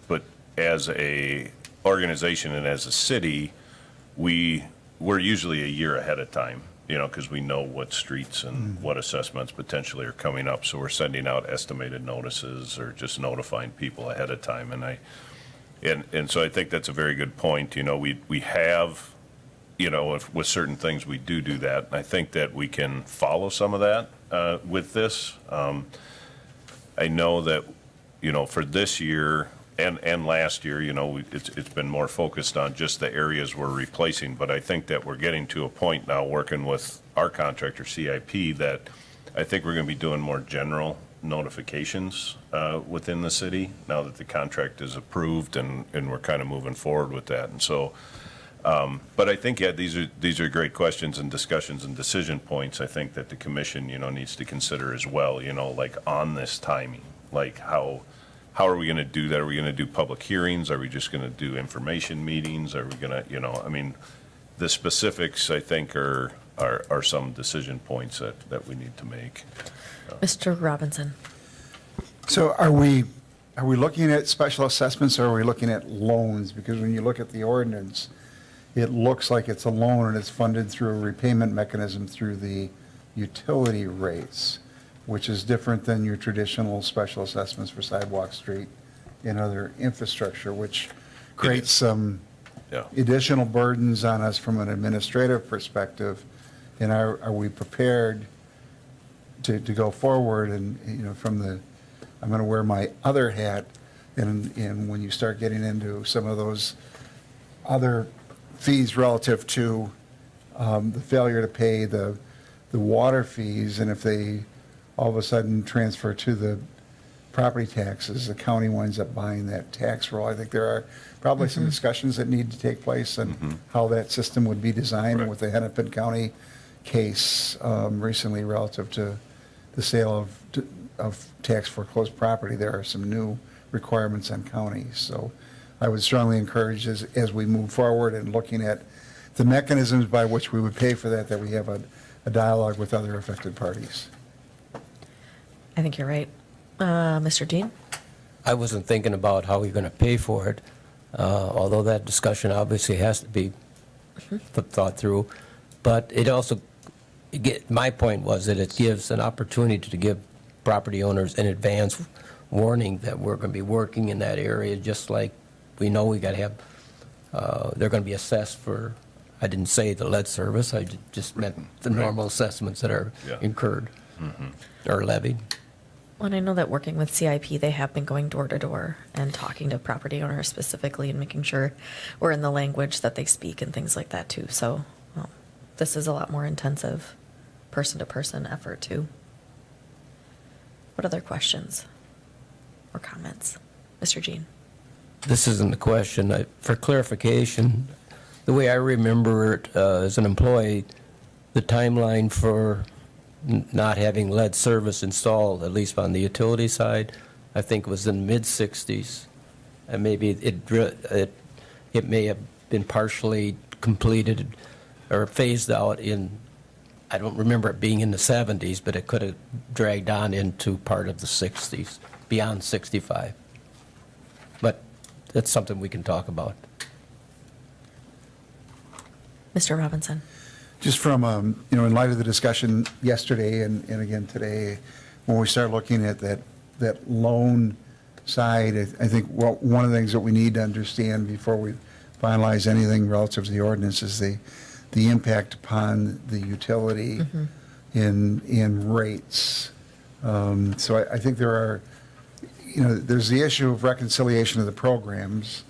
but as a organization and as a city, we're usually a year ahead of time. you know, because we know what streets and what assessments potentially are coming up. So we're sending out estimated notices or just notifying people ahead of time. And so I think that's a very good point. You know, we have, you know, if, with certain things, we do that. And I think that we can follow some of that with this. I know that, you know, for this year and last year, you know, it's been more focused on just the areas we're replacing. But I think that we're getting to a point now, working with our contractor, CIP, that I think we're going to be doing more general notifications within the city now that the contract is approved, and we're kind of moving forward with that. And so, but I think, yeah, these are great questions and discussions and decision points. I think that the commission, you know, needs to consider as well, you know, like on this timing, like how are we going to do that? Are we going to do public hearings? Are we just going to do information meetings? Are we going to, you know, I mean, the specifics, I think, are some decision points that we need to make. Mr. Robinson. So are we looking at special assessments, or are we looking at loans? Because when you look at the ordinance, it looks like it's a loan and it's funded through a repayment mechanism through the utility rates, which is different than your traditional special assessments for sidewalk, street, and other infrastructure, which creates some Yeah. additional burdens on us from an administrative perspective. And are we prepared to go forward? And, you know, I'm going to wear my other hat, and when you start getting into some of those other fees relative to the failure to pay the water fees, and if they all of a sudden transfer to the property taxes, the county winds up buying that tax roll. I think there are probably some discussions that need to take place on how that system would be designed. And with the Hennepin County case recently relative to the sale of tax foreclosed property, there are some new requirements on counties. So I would strongly encourage, as we move forward and looking at the mechanisms by which we would pay for that we have a dialogue with other affected parties. I think you're right. Mr. Dean? I wasn't thinking about how we're going to pay for it, although that discussion obviously has to be thought through. But it also, my point was that it gives an opportunity to give property owners in advance warning that we're going to be working in that area, just like we know we got to have, they're going to be assessed for, I didn't say the lead service, I just meant the normal assessments that are incurred or levied. Well, and I know that working with CIP, they have been going door to door and talking to property owners specifically and making sure we're in the language that they speak and things like that too. So this is a lot more intensive person-to-person effort too. What other questions or comments? Mr. Jean? This isn't a question. For clarification, the way I remember it as an employee, the timeline for not having lead service installed, at least on the utility side, I think was in the mid-'60s. And maybe it may have been partially completed or phased out in, I don't remember it being in the 70s, but it could have dragged on into part of the 60s, beyond 65. But that's something we can talk about. Mr. Robinson? Just from, you know, in light of the discussion yesterday and again today, when we start looking at that loan side, I think one of the things that we need to understand before we finalize anything relative to the ordinance is the impact upon the utility in rates. So I think there are, you know, there's the issue of reconciliation of the programs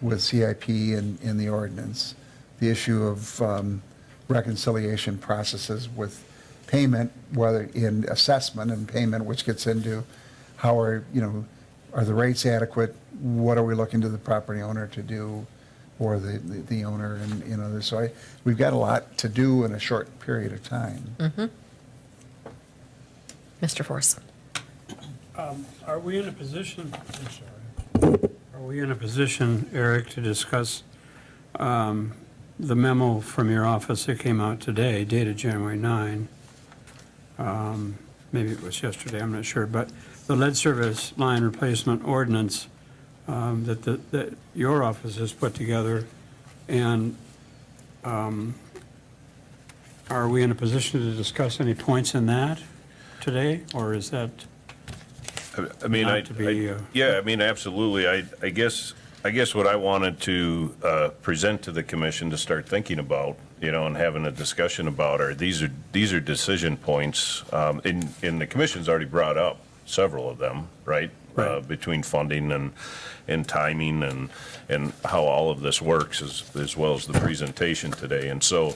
with CIP and the ordinance, the issue of reconciliation processes with payment, whether in assessment and payment, which gets into how are the rates adequate? What are we looking to the property owner to do, or the owner and others? So we've got a lot to do in a short period of time. Mr. Force? Are we in a position, are we in a position, Eric, to discuss the memo from your office that came out today, dated January 9? Maybe it was yesterday, I'm not sure, but the lead service line replacement ordinance that your office has put together, and Are we in a position to discuss any points in that today, or is that? I mean, Not to be, yeah, I mean, absolutely. I guess what I wanted to present to the commission to start thinking about, and having a discussion about are these are decision points, and the commission's already brought up several of them, right? Right. Between funding and timing and how all of this works as well as the presentation today. And so,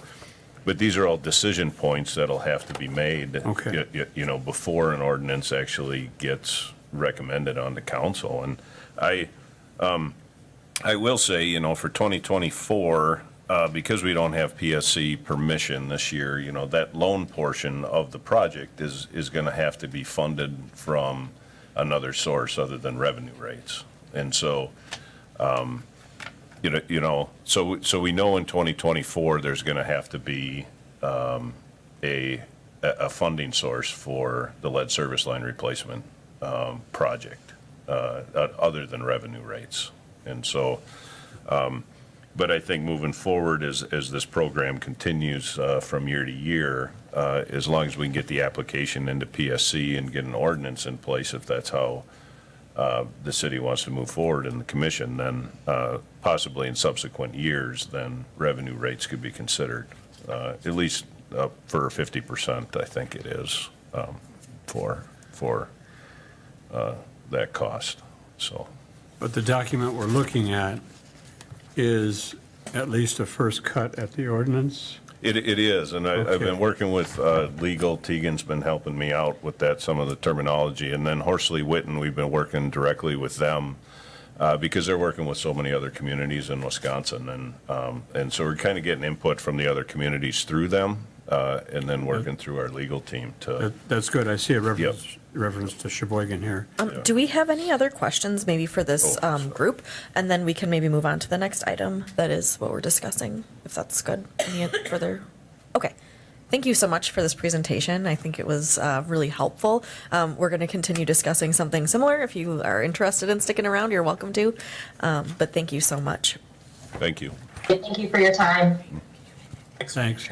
but these are all decision points that'll have to be made. Okay. Before an ordinance actually gets recommended on the council. And I will say, for 2024, because we don't have PSC permission this year, that loan portion of the project is going to have to be funded from another source other than revenue rates. And so, so we know in 2024, there's going to have to be a funding source for the lead service line replacement project, other than revenue rates. And so, but I think moving forward as this program continues from year to year, as long as we can get the application into PSC and get an ordinance in place, if that's how the city wants to move forward in the commission, then possibly in subsequent years, then revenue rates could be considered, at least for 50%, I think it is, for that cost, so. But the document we're looking at is at least a first cut at the ordinance? It is, and I've Okay. been working with legal. Tegan's been helping me out with that, some of the terminology. And then Horsley Witten, we've been working directly with them because they're working with so many other communities in Wisconsin. And so we're kind of getting input from the other communities through them and then working through our legal team to. That's good. I see a reference to Sheboygan here. Do we have any other questions maybe for this group? And then we can maybe move on to the next item. That is what we're discussing, if that's good. Any further? Okay. Thank you so much for this presentation. I think it was really helpful. We're going to continue discussing something similar. If you are interested in sticking around, you're welcome to. But thank you so much. Thank you. Thank you for your time. Thanks.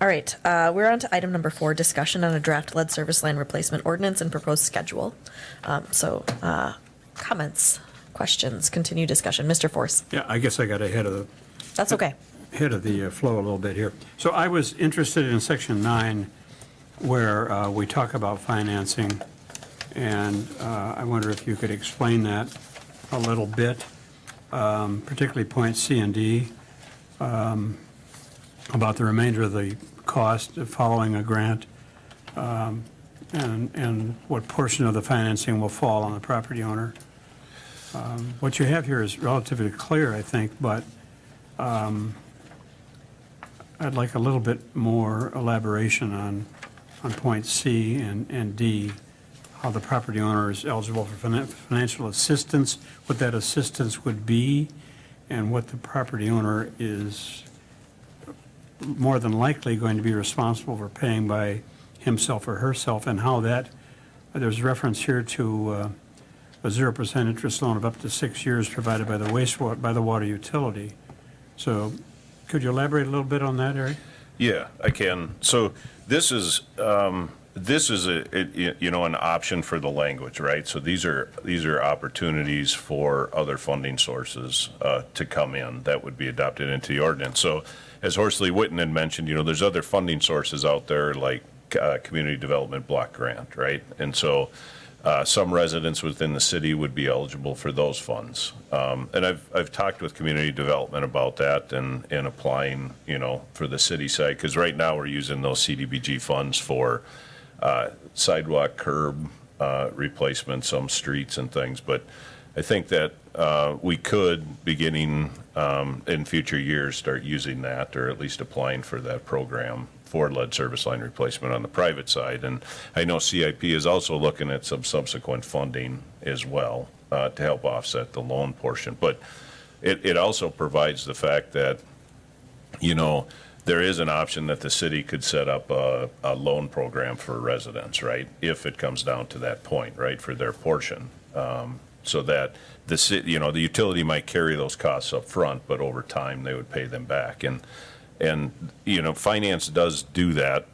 All right, we're on to item number 4, discussion on a draft lead service line replacement ordinance and proposed schedule. Comments, questions, continue discussion. Mr. Force. Yeah, I guess I got ahead of That's okay. the flow a little bit here. So I was interested in section 9 where we talk about financing, and I wonder if you could explain that a little bit, particularly points C and D, about the remainder of the cost of following a grant, and what portion of the financing will fall on the property owner. What you have here is relatively clear, I think, but I'd like a little bit more elaboration on point C and D, how the property owner is eligible for financial assistance, what that assistance would be, and what the property owner is more than likely going to be responsible for paying by himself or herself, and how that, there's reference here to a 0% interest loan of up to 6 years provided by the water utility. So could you elaborate a little bit on that, Eric? Yeah, I can. So this is an option for the language, right? So these are opportunities for other funding sources to come in that would be adopted into the ordinance. So as Horsley Witten had mentioned, there's other funding sources out there like community development block grant, right? And so some residents within the city would be eligible for those funds. And I've talked with community development about that and applying, for the city side, because right now we're using those CDBG funds for sidewalk, curb replacement, some streets and things. But I think that we could, beginning in future years, start using that, or at least applying for that program for lead service line replacement on the private side. And I know CIP is also looking at some subsequent funding as well to help offset the loan portion. But it also provides the fact that, there is an option that the city could set up a loan program for residents, right? If it comes down to that point, right, for their portion. So that the city, the utility might carry those costs up front, but over time they would pay them back. And And, finance does do that,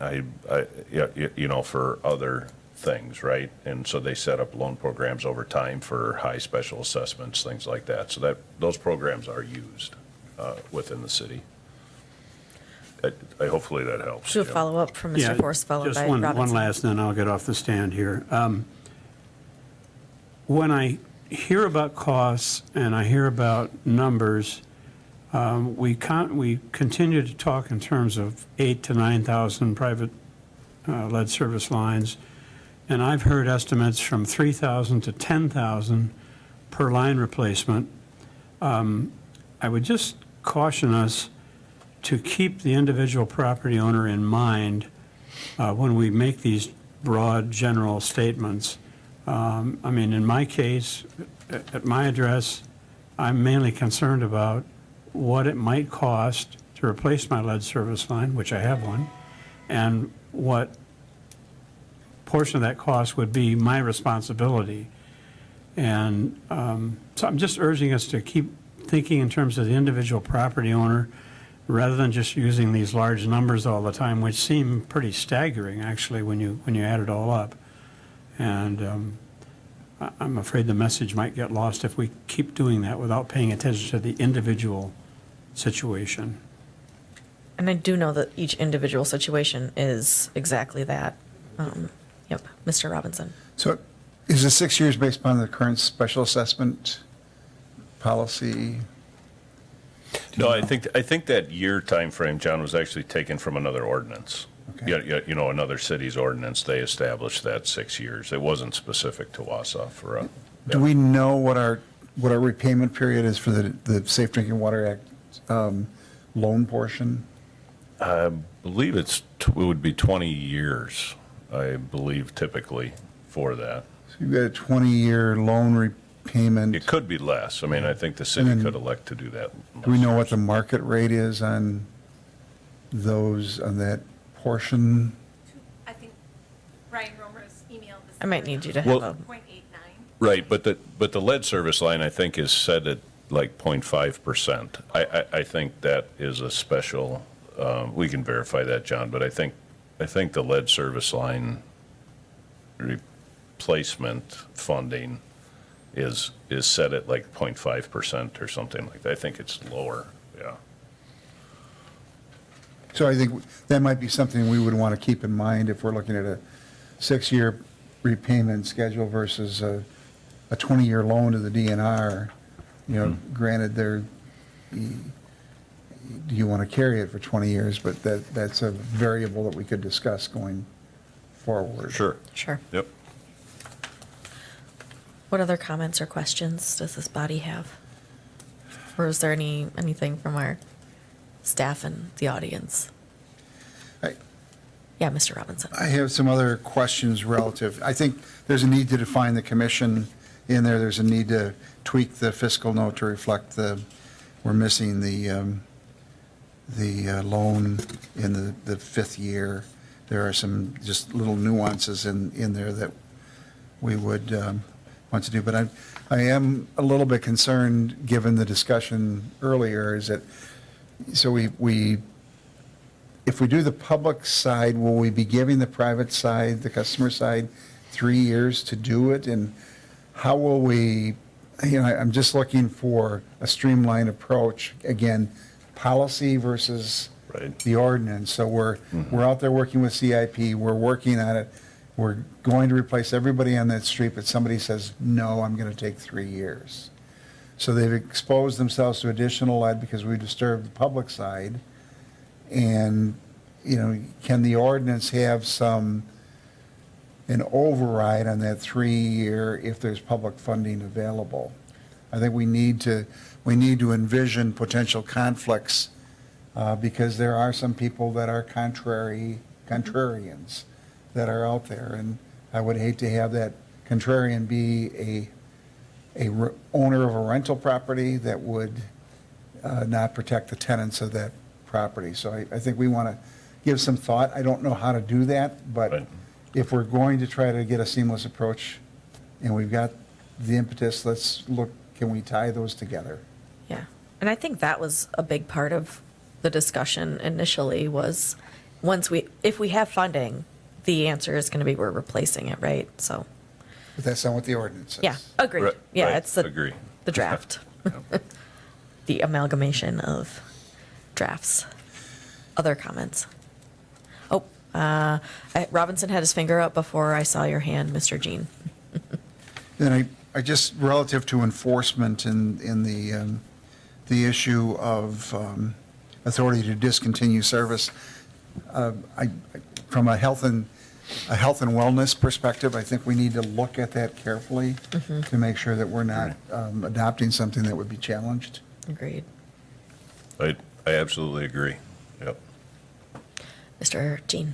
for other things, right? And so they set up loan programs over time for high special assessments, things like that. So those programs are used within the city. Hopefully that helps. Do a Jim. follow-up from Yeah, Mr. Forst, followed just by one Robinson. last, and then I'll get off the stand here. When I hear about costs and I hear about numbers, we continue to talk in terms of 8,000 to 9,000 private lead service lines, and I've heard estimates from 3,000 to 10,000 per line replacement. I would just caution us to keep the individual property owner in mind when we make these broad, general statements. In my case, at my address, I'm mainly concerned about what it might cost to replace my lead service line, which I have one, and what portion of that cost would be my responsibility. And so I'm just urging us to keep thinking in terms of the individual property owner rather than just using these large numbers all the time, which seem pretty staggering, actually, when you add it all up. And I'm afraid the message might get lost if we keep doing that without paying attention to the individual situation. And I do know that each individual situation is exactly that. Yep, Mr. Robinson. So is the 6 years based upon the current special assessment policy? No, I think that year time frame, John, was actually taken from another ordinance. Okay. Yeah, another city's ordinance, they established that 6 years. It wasn't specific to Wausau for. Do we know what our repayment period is for the Safe Drinking Water Act loan portion? I believe it would be 20 years, I believe, typically for that. So you've got a 20-year loan repayment. It could be less. I think the And city then- could elect to do that. Do we know what the market rate is on that portion? I think Brian Romer's emailed this. I might need you to have Well- a, 0.89. Right, but the lead service line, I think, is set at like 0.5%. I think that is a special, we can verify that, John, but I think the lead service line replacement funding is set at like 0.5% or something like that. I think it's lower, yeah. So I think that might be something we would want to keep in mind if we're looking at a 6-year repayment schedule versus a 20-year loan to the DNR. Granted, do you want to carry it for 20 years, but that's a variable that we could discuss going forward. Sure. sure. Yep. What other comments or questions does this body have? Or is there anything from our staff and the audience? Yeah, Mr. Robinson. I have some other questions relative. I think there's a need to define the commission in there. There's a need to tweak the fiscal note to reflect we're missing the loan in the 5th year. There are some just little nuances in there that we would want to do. But I am a little bit concerned, given the discussion earlier, is that, so if we do the public side, will we be giving the private side, the customer side, 3 years to do it? And how will we, I'm just looking for a streamlined approach. Again, policy versus Right. the ordinance. So we're out there working with CIP, we're working on it. We're going to replace everybody on that street, but somebody says, no, I'm going to take 3 years. So they've exposed themselves to additional lead because we disturbed the public side. And, can the ordinance have an override on that 3-year if there's public funding available? I think we need to envision potential conflicts because there are some people that are contrarians that are out there. And I would hate to have that contrarian be a owner of a rental property that would not protect the tenants of that property. So I think we want to give some thought. I don't know how to do that, but Right. if we're going to try to get a seamless approach and we've got the impetus, let's look, can we tie those together? Yeah. And I think that was a big part of the discussion initially was, if we have funding, the answer is going to be we're replacing it, right? So, But that's not what the ordinance says. yeah, agreed. Right, Yeah, right, it's agree. the draft, the amalgamation of drafts. Other comments? Oh, Robinson had his finger up before I saw your hand, Mr. Jean. Then I just, relative to enforcement in the issue of authority to discontinue service, from a health and wellness perspective, I think we need to look at that carefully to make sure that we're not adopting something that would be challenged. Agreed. I absolutely agree. Yep. Mr. Jean?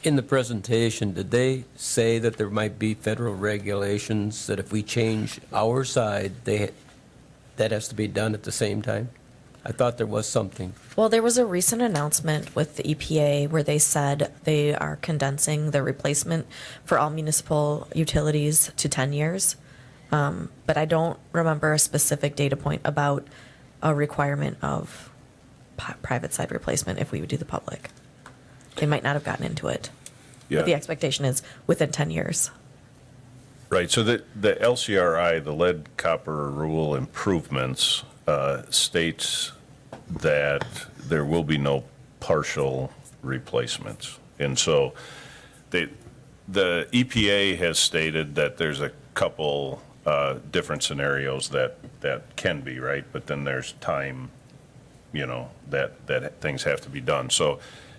In the presentation, did they say that there might be federal regulations that if we change our side, that has to be done at the same time? I thought there was something. Well, there was a recent announcement with the EPA where they said they are condensing the replacement for all municipal utilities to 10 years. But I don't remember a specific data point about a requirement of private side replacement if we would do the public. They might not have gotten into it. Yeah. But the expectation is within 10 years. Right, so the LCRI, the lead copper rule improvements, states that there will be no partial replacements. And so the EPA has stated that there's a couple different scenarios that can be, right? But then there's time, that things have to be done. So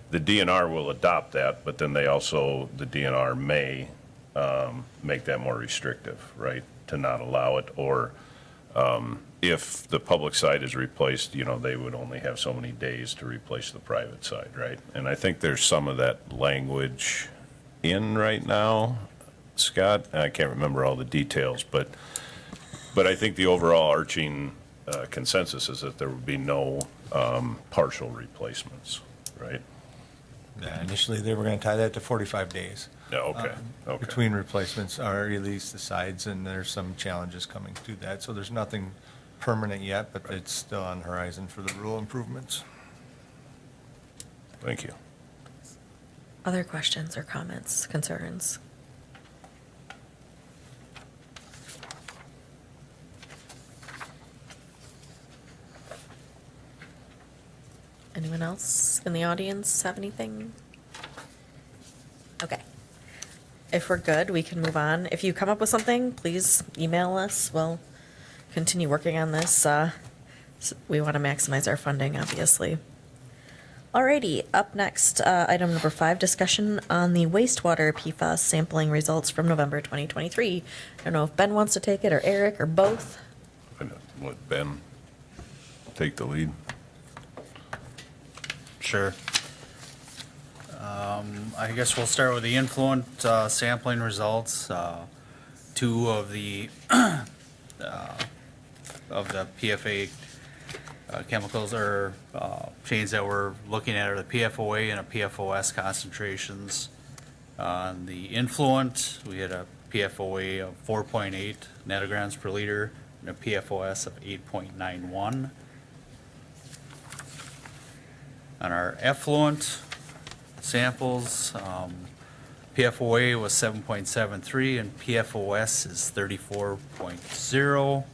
the DNR will adopt that, but then the DNR may make that more restrictive, right, to not allow it, or if the public side is replaced, they would only have so many days to replace the private side, right? And I think there's some of that language in right now, Scott. I can't remember all the details, but I think the overall arching consensus is that there would be no partial replacements, right? Yeah, initially, they were going to tie that to 45 days. Yeah, okay. Between replacements, or at least the sides, and there's some challenges coming to that. So there's nothing permanent yet, but it's still on the horizon for the rule improvements. Thank you. Other questions or comments, concerns? Anyone else in the audience have anything? Okay. If we're good, we can move on. If you come up with something, please email us. We'll continue working on this. We want to maximize our funding, obviously. Alrighty, up next, item number 5, discussion on the wastewater PFAS sampling results from November 2023. I don't know if Ben wants to take it, or Eric, or both. And let Ben take the lead. Sure. I guess we'll start with the influent sampling results. Two of the PFA chemicals or chains that we're looking at are the PFOA and a PFOS concentrations. On the influent, we had a PFOA of 4.8 nanograms per liter and a PFOS of 8.91. On our effluent samples, PFOA was 7.73 and PFOS is 34.0.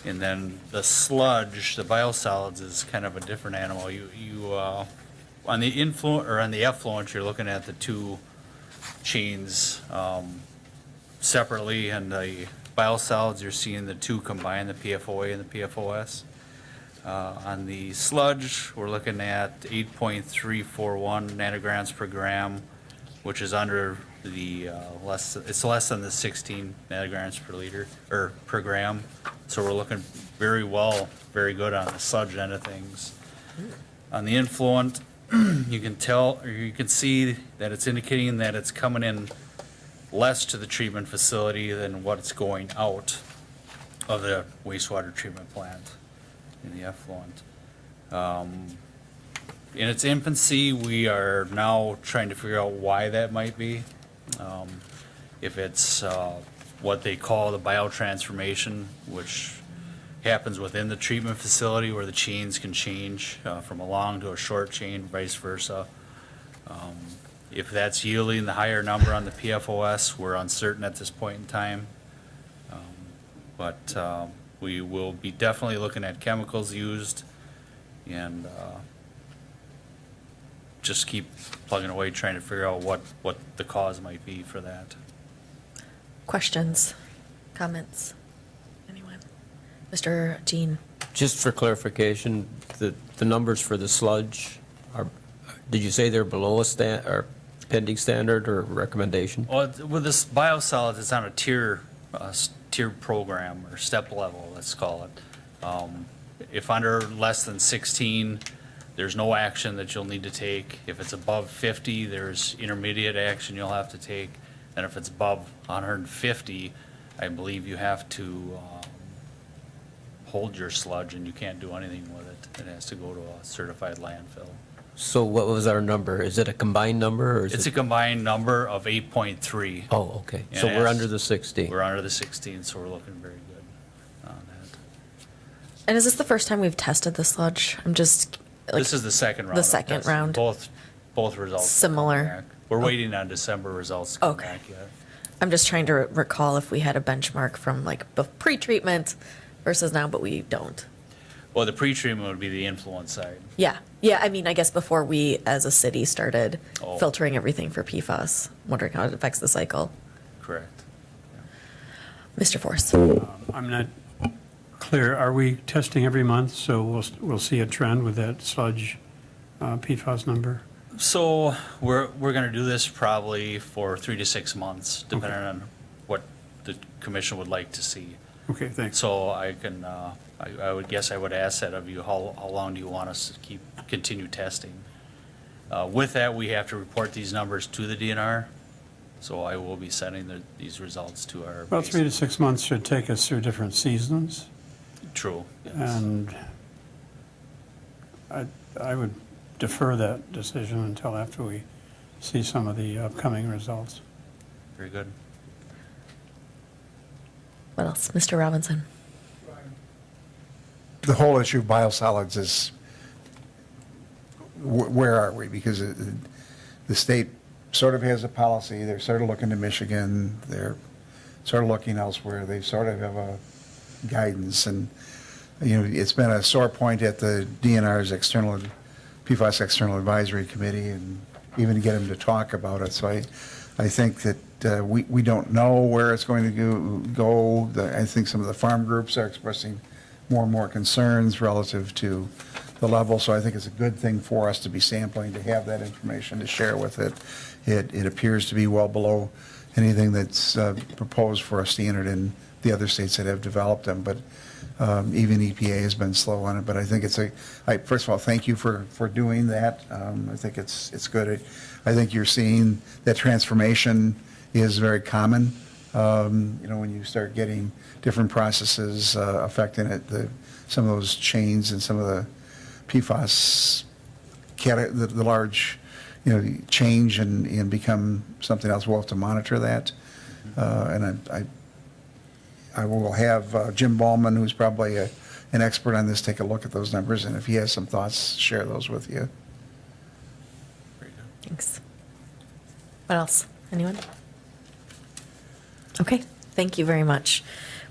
And then the sludge, the biosolids, is kind of a different animal. On the influent or on the effluent, you're looking at the two chains separately, and the biosolids, you're seeing the two combine, the PFOA and the PFOS. On the sludge, we're looking at 8.341 nanograms per gram, which is under the it's less than the 16 nanograms per liter or per gram. So we're looking very good on the sludge end of things. On the influent, you can see that it's indicating that it's coming in less to the treatment facility than what's going out of the wastewater treatment plant in the effluent. In its infancy, we are now trying to figure out why that might be. If it's what they call the biotransformation, which happens within the treatment facility where the chains can change from a long to a short chain, vice versa. If that's yielding the higher number on the PFOS, we're uncertain at this point in time. But we will be definitely looking at chemicals used and just keep plugging away, trying to figure out what the cause might be for that. Questions, comments? Anyone? Mr. Jean? Just for clarification, the numbers for the sludge are, did you say they're below or pending standard or recommendation? Well, with this biosolids, it's on a tier program or step level, let's call it. If under less than 16, there's no action that you'll need to take. If it's above 50, there's intermediate action you'll have to take. And if it's above 150, I believe you have to hold your sludge and you can't do anything with it. It has to go to a certified landfill. So what was our number? Is it a combined number or is It's a it? combined number of 8.3. Oh, okay. And So we're as- under the 60. We're under the 16, so we're looking very good on that. And is this the first time we've tested the sludge? I'm just, like, This is the second round. the of second testing. round. Both results. will come Similar. back. We're waiting on December results to come Okay. back yet. I'm just trying to recall if we had a benchmark from like pre-treatment versus now, but we don't. Well, the pre-treatment would be the influence side. Yeah, yeah, I mean, I guess before we, as a city, started Oh. filtering everything for PFAS, wondering how it affects the cycle. Correct. Mr. Force? I'm not clear, are we testing every month, so we'll see a trend with that sludge PFAS number? So we're going to do this probably for 3 to 6 months, depending on what the commission would like to see. Okay, thanks. So I can, I would guess I would ask that of you, how long do you want us to continue testing? With that, we have to report these numbers to the DNR, so I will be sending these results to our. Well, 3 to 6 months should take us through different seasons, True, yes. and I would defer that decision until after we see some of the upcoming results. Very good. What else? Mr. Robinson? The whole issue of biosolids is, where are we? Because the state sort of has a policy, they're sort of looking to Michigan, they're sort of looking elsewhere, they sort of have a guidance, and, you know, it's been a sore point at the DNR's PFAS External Advisory Committee, and even to get them to talk about it, so I think that we don't know where it's going to go. I think some of the farm groups are expressing more and more concerns relative to the level, so I think it's a good thing for us to be sampling, to have that information to share with it. It appears to be well below anything that's proposed for a standard in the other states that have developed them, but even EPA has been slow on it. But I think first of all, thank you for doing that. I think it's good. I think you're seeing that transformation is very common. You know, when you start getting different processes affecting it, some of those chains and some of the PFAS, the large, you know, change and become something else, we'll have to monitor that. And I will have Jim Ballman, who's probably an expert on this, take a look at those numbers, and if he has some thoughts, share those with you. Very good. Thanks. What else? Anyone? Okay, thank you very much.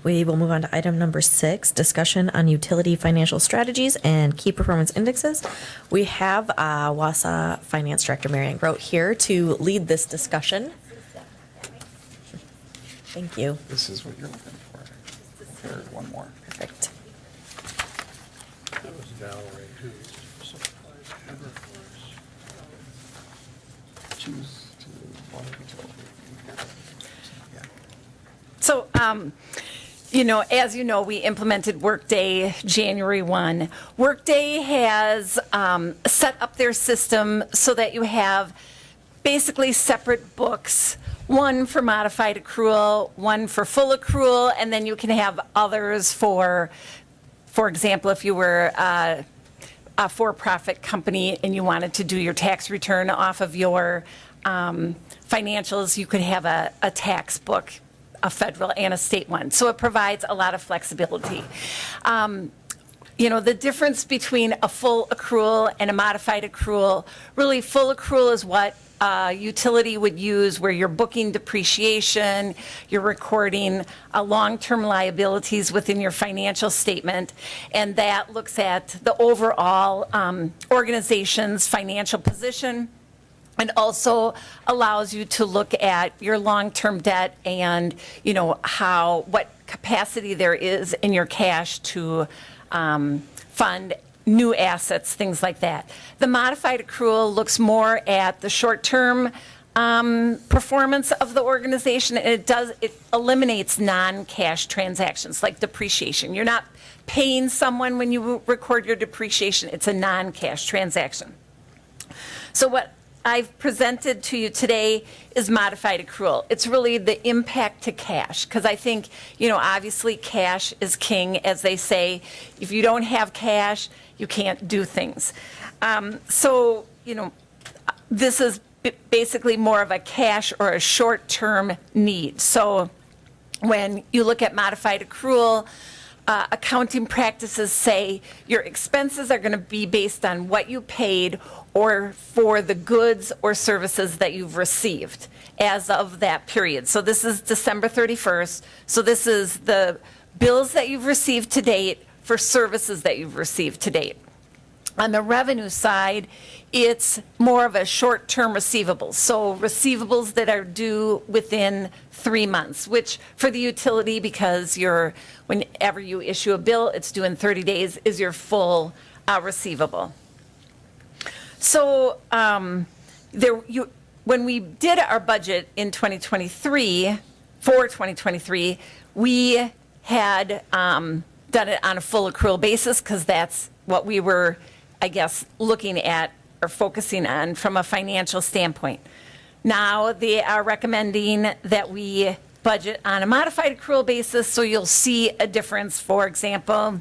We will move on to item number 6, discussion on utility financial strategies and key performance indexes. We have Wausau Finance Director Marianne Grote here to lead this discussion. Thank you. This is what you're looking for. There's one more. Perfect. That was Valerie, who Choose to water utility. Yeah. So, you know, as you know, we implemented Workday January 1. Workday has set up their system so that you have basically separate books, one for modified accrual, one for full accrual, and then you can have others for example, if you were a for-profit company and you wanted to do your tax return off of your financials, you could have a tax book a federal and a state one. So it provides a lot of flexibility. The difference between a full accrual and a modified accrual, really full accrual is what utility would use where you're booking depreciation, you're recording long-term liabilities within your financial statement, and that looks at the overall organization's financial position and also allows you to look at your long-term debt and, what capacity there is in your cash to fund new assets, things like that. The modified accrual looks more at the short-term performance of the organization, and it eliminates non-cash transactions like depreciation. You're not paying someone when you record your depreciation. It's a non-cash transaction. So what I've presented to you today is modified accrual. It's really the impact to cash, because I think, obviously cash is king, as they say. If you don't have cash, you can't do things. This is basically more of a cash or a short-term need. So when you look at modified accrual, accounting practices say your expenses are going to be based on what you paid or for the goods or services that you've received as of that period. So this is December 31st. So this is the bills that you've received to date for services that you've received to date. On the revenue side, it's more of a short-term receivables. So receivables that are due within 3 months, which for the utility, because whenever you issue a bill, it's due in 30 days, is your full receivable. So when we did our budget in 2023, for 2023, we had done it on a full accrual basis because that's what we were, looking at or focusing on from a financial standpoint. Now they are recommending that we budget on a modified accrual basis, so you'll see a difference. For example,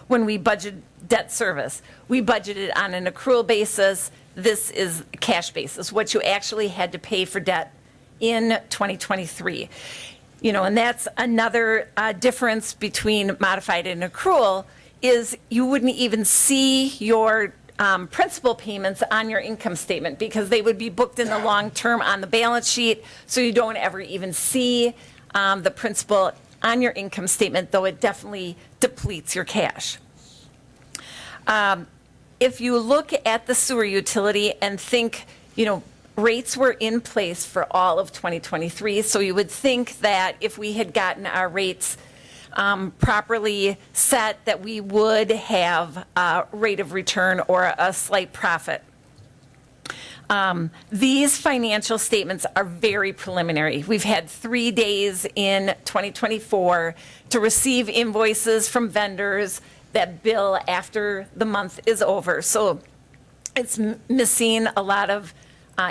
when we budget debt service, we budgeted on an accrual basis. This is cash basis, what you actually had to pay for debt in 2023. And that's another difference between modified and accrual is you wouldn't even see your principal payments on your income statement because they would be booked in the long term on the balance sheet, so you don't ever even see the principal on your income statement, though it definitely depletes your cash. If you look at the sewer utility and think, rates were in place for all of 2023, so you would think that if we had gotten our rates properly set, that we would have a rate of return or a slight profit. These financial statements are very preliminary. We've had 3 days in 2024 to receive invoices from vendors that bill after the month is over. So it's missing a lot of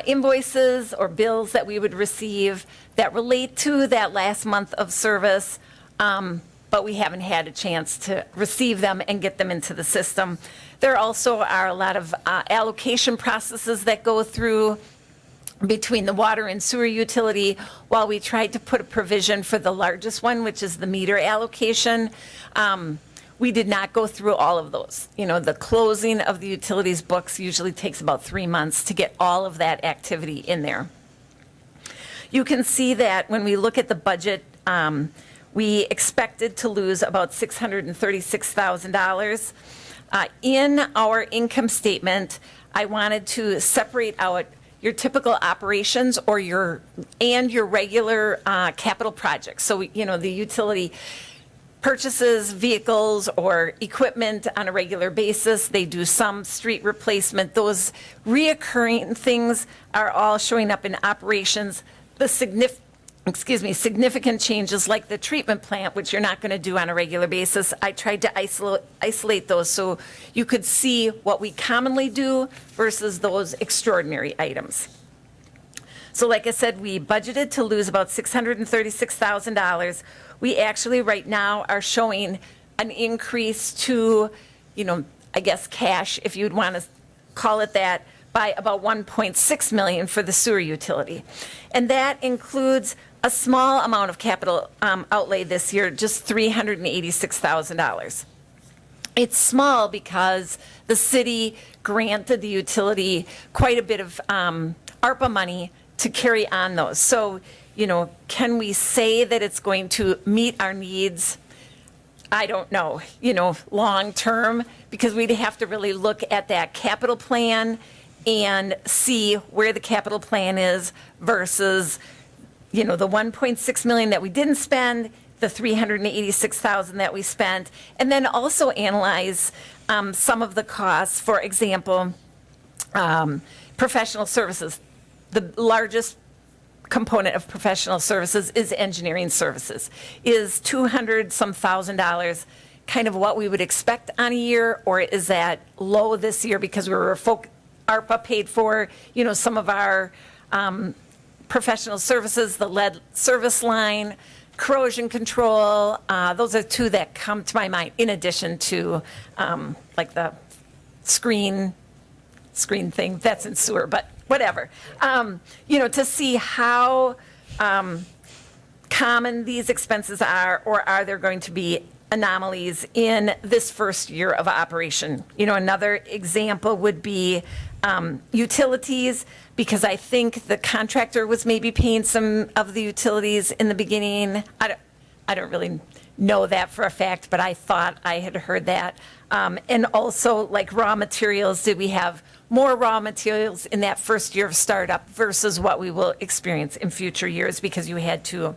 invoices or bills that we would receive that relate to that last month of service, but we haven't had a chance to receive them and get them into the system. There also are a lot of allocation processes that go through between the water and sewer utility. While we tried to put a provision for the largest one, which is the meter allocation, we did not go through all of those. The closing of the utilities books usually takes about 3 months to get all of that activity in there. You can see that when we look at the budget, we expected to lose about $636,000. In our income statement, I wanted to separate out your typical operations and your regular capital projects. So, the utility purchases vehicles or equipment on a regular basis. They do some street replacement. Those reoccurring things are all showing up in operations. The significant changes like the treatment plant, which you're not going to do on a regular basis, I tried to isolate those so you could see what we commonly do versus those extraordinary items. So like I said, we budgeted to lose about $636,000. We actually right now are showing an increase to, cash, if you'd want to call it that, by about $1.6 million for the sewer utility. And that includes a small amount of capital outlay this year, just $386,000. It's small because the city granted the utility quite a bit of ARPA money to carry on those. So, can we say that it's going to meet our needs? I don't know, long term, because we'd have to really look at that capital plan and see where the capital plan is versus, the 1.6 million that we didn't spend, the 386,000 that we spent, and then also analyze some of the costs. For example, professional services. The largest component of professional services is engineering services. Is $200-some thousand kind of what we would expect on a year, or is that low this year because we were ARPA paid for, some of our professional services, the lead service line, corrosion control. Those are two that come to my mind, in addition to like the screen thing that's in sewer, but whatever. To see how common these expenses are, or are there going to be anomalies in this first year of operation? Another example would be utilities, because I think the contractor was maybe paying some of the utilities in the beginning. I don't really know that for a fact, but I thought I had heard that. And also, like raw materials, did we have more raw materials in that first year of startup versus what we will experience in future years, because you had to,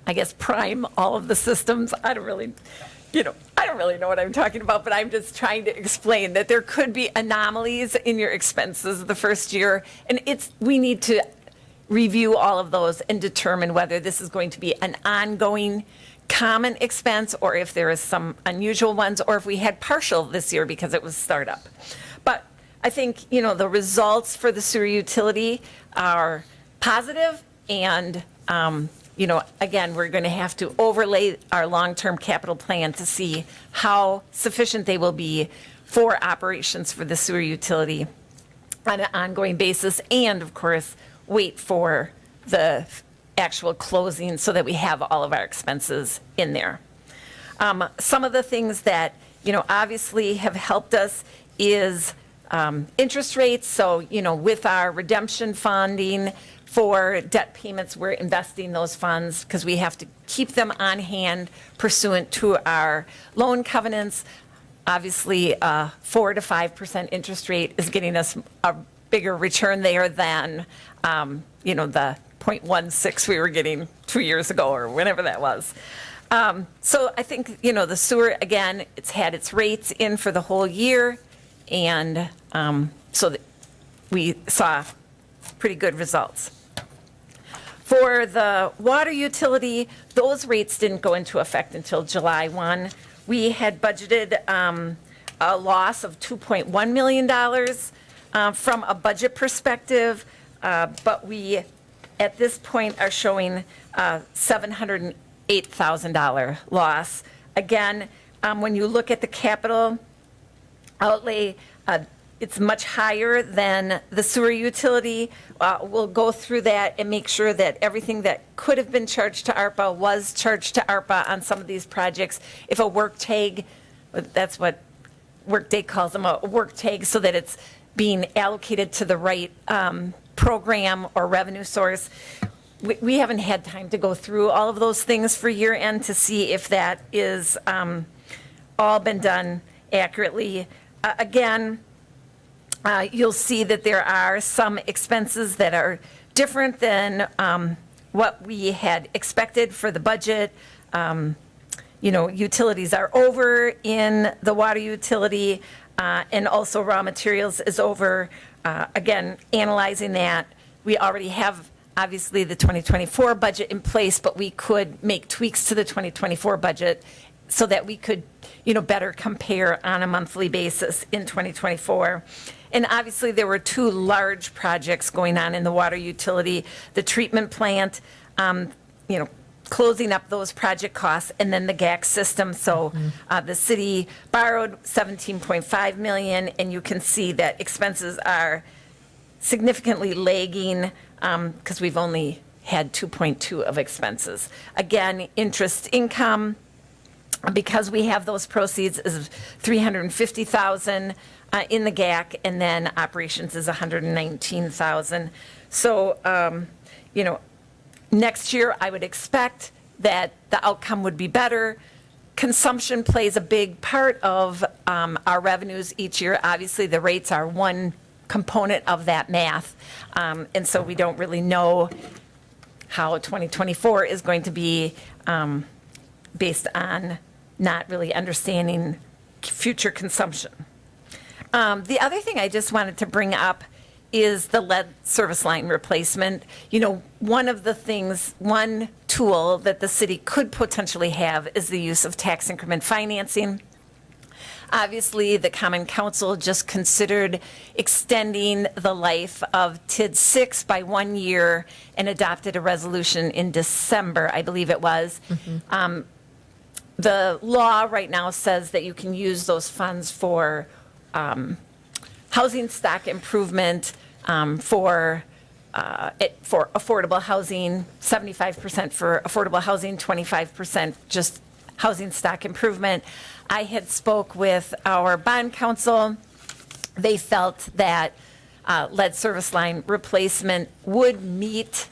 I guess, prime all of the systems. I don't really know what I'm talking about, but I'm just trying to explain that there could be anomalies in your expenses the first year, and we need to review all of those and determine whether this is going to be an ongoing common expense, or if there is some unusual ones, or if we had partial this year because it was startup. But I think, the results for the sewer utility are positive, and, again, we're going to have to overlay our long-term capital plan to see how sufficient they will be for operations for the sewer utility on an ongoing basis, and, of course, wait for the actual closing so that we have all of our expenses in there. Some of the things that, obviously have helped us is interest rates. So, with our redemption funding for debt payments, we're investing those funds because we have to keep them on hand pursuant to our loan covenants. Obviously, 4 to 5% interest rate is getting us a bigger return there than, the 0.16 we were getting 2 years ago, or whenever that was. So I think, the sewer, again, it's had its rates in for the whole year, and so we saw pretty good results. For the water utility, those rates didn't go into effect until July 1. We had budgeted a loss of $2.1 million from a budget perspective, but we, at this point, are showing $708,000 loss. Again, when you look at the capital outlay, it's much higher than the sewer utility. We'll go through that and make sure that everything that could have been charged to ARPA was charged to ARPA on some of these projects. If a work tag, that's what Workday calls them, a work tag, so that it's being allocated to the right program or revenue source. We haven't had time to go through all of those things for year end to see if that is all been done accurately. Again, you'll see that there are some expenses that are different than what we had expected for the budget. Utilities are over in the water utility, and also raw materials is over. Again, analyzing that, we already have, obviously, the 2024 budget in place, but we could make tweaks to the 2024 budget so that we could, better compare on a monthly basis in 2024. And obviously, there were two large projects going on in the water utility, the treatment plant, closing up those project costs, and then the GAC system. So the city borrowed $17.5 million, and you can see that expenses are significantly lagging because we've only had 2.2 of expenses. Again, interest income, because we have those proceeds, is 350,000 in the GAC, and then operations is 119,000. So, next year, I would expect that the outcome would be better. Consumption plays a big part of our revenues each year. Obviously, the rates are one component of that math. And so we don't really know how 2024 is going to be based on not really understanding future consumption. The other thing I just wanted to bring up is the lead service line replacement. One of the things, one tool that the city could potentially have is the use of tax increment financing. Obviously, the Common Council just considered extending the life of TID 6 by 1 year and adopted a resolution in December, I believe it was. The law right now says that you can use those funds for housing stock improvement, for affordable housing, 75% for affordable housing, 25% just housing stock improvement. I had spoke with our bond counsel. They felt that lead service line replacement would meet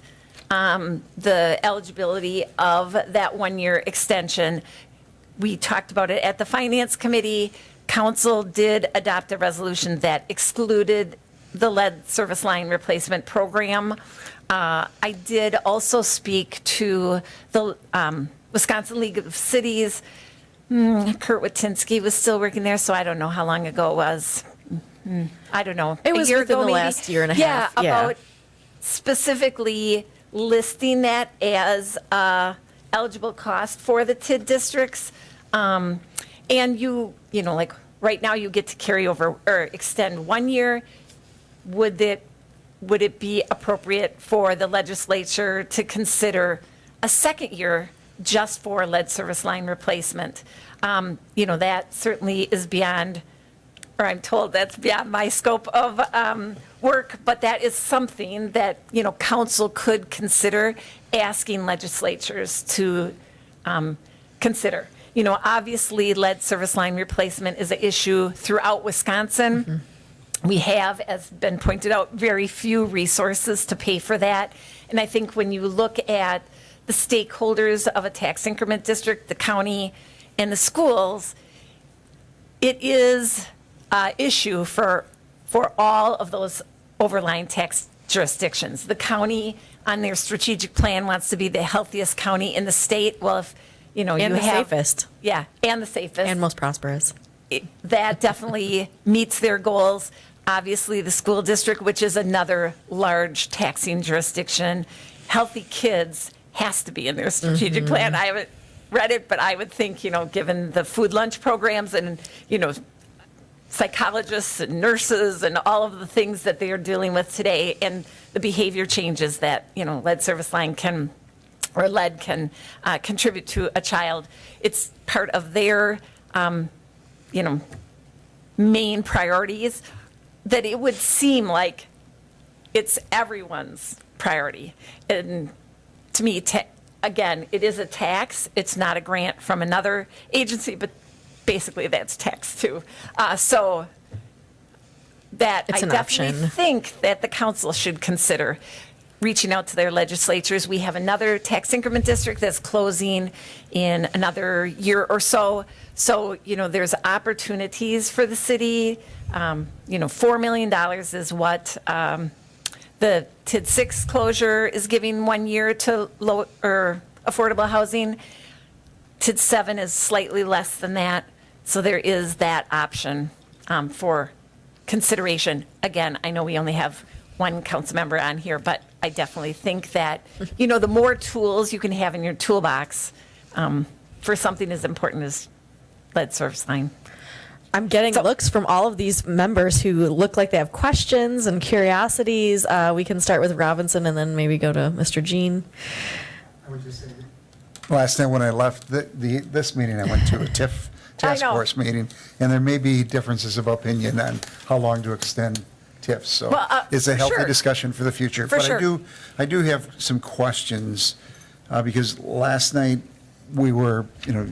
the eligibility of that 1 year extension. We talked about it at the Finance Committee. Council did adopt a resolution that excluded the lead service line replacement program. I did also speak to the Wisconsin League of Cities. Kurt Watinsky was still working there, so I don't know how long ago it was. I don't know. It was a year within ago, the maybe? last year and a half, yeah. About specifically listing that as eligible cost for the TID districts. And like right now you get to carry over or extend 1 year. Would it be appropriate for the legislature to consider a second year just for lead service line replacement? That certainly is beyond, or I'm told that's beyond my scope of work, but that is something that, council could consider asking legislatures to consider. Obviously, lead service line replacement is an issue throughout Wisconsin. Mm-hmm. We have, as been pointed out, very few resources to pay for that. And I think when you look at the stakeholders of a tax increment district, the county and the schools, it is an issue for all of those overlying tax jurisdictions. The county on their strategic plan wants to be the healthiest county in the state. Well, if And the safest. Yeah, and the safest. And most prosperous. That definitely meets their goals. Obviously, the school district, which is another large taxing jurisdiction, healthy kids has to be in their strategic plan. I haven't read it, but I would think, given the food lunch programs and, psychologists and nurses and all of the things that they are dealing with today and the behavior changes that, lead service line can contribute to a child. It's part of their, main priorities, that it would seem like it's everyone's priority. And to me, again, it is a tax. It's not a grant from another agency, but basically that's tax too. So that It's I an definitely option. think that the council should consider reaching out to their legislatures. We have another tax increment district that's closing in another year or so. So, there's opportunities for the city. $4 million is what the TID 6 closure is giving 1 year to low or affordable housing. TID 7 is slightly less than that. So there is that option for consideration. Again, I know we only have one council member on here, but I definitely think that, the more tools you can have in your toolbox for something as important as lead service line. I'm getting looks from all of these members who look like they have questions and curiosities. We can start with Robinson and then maybe go to Mr. Jean. I would just say, last night when I left this meeting, I went to a TIF task know. force meeting, and there may be differences of opinion on how long to extend TIFs, so Well, it's a for healthy sure. discussion for the future. For But sure. I do have some questions, because last night, we were,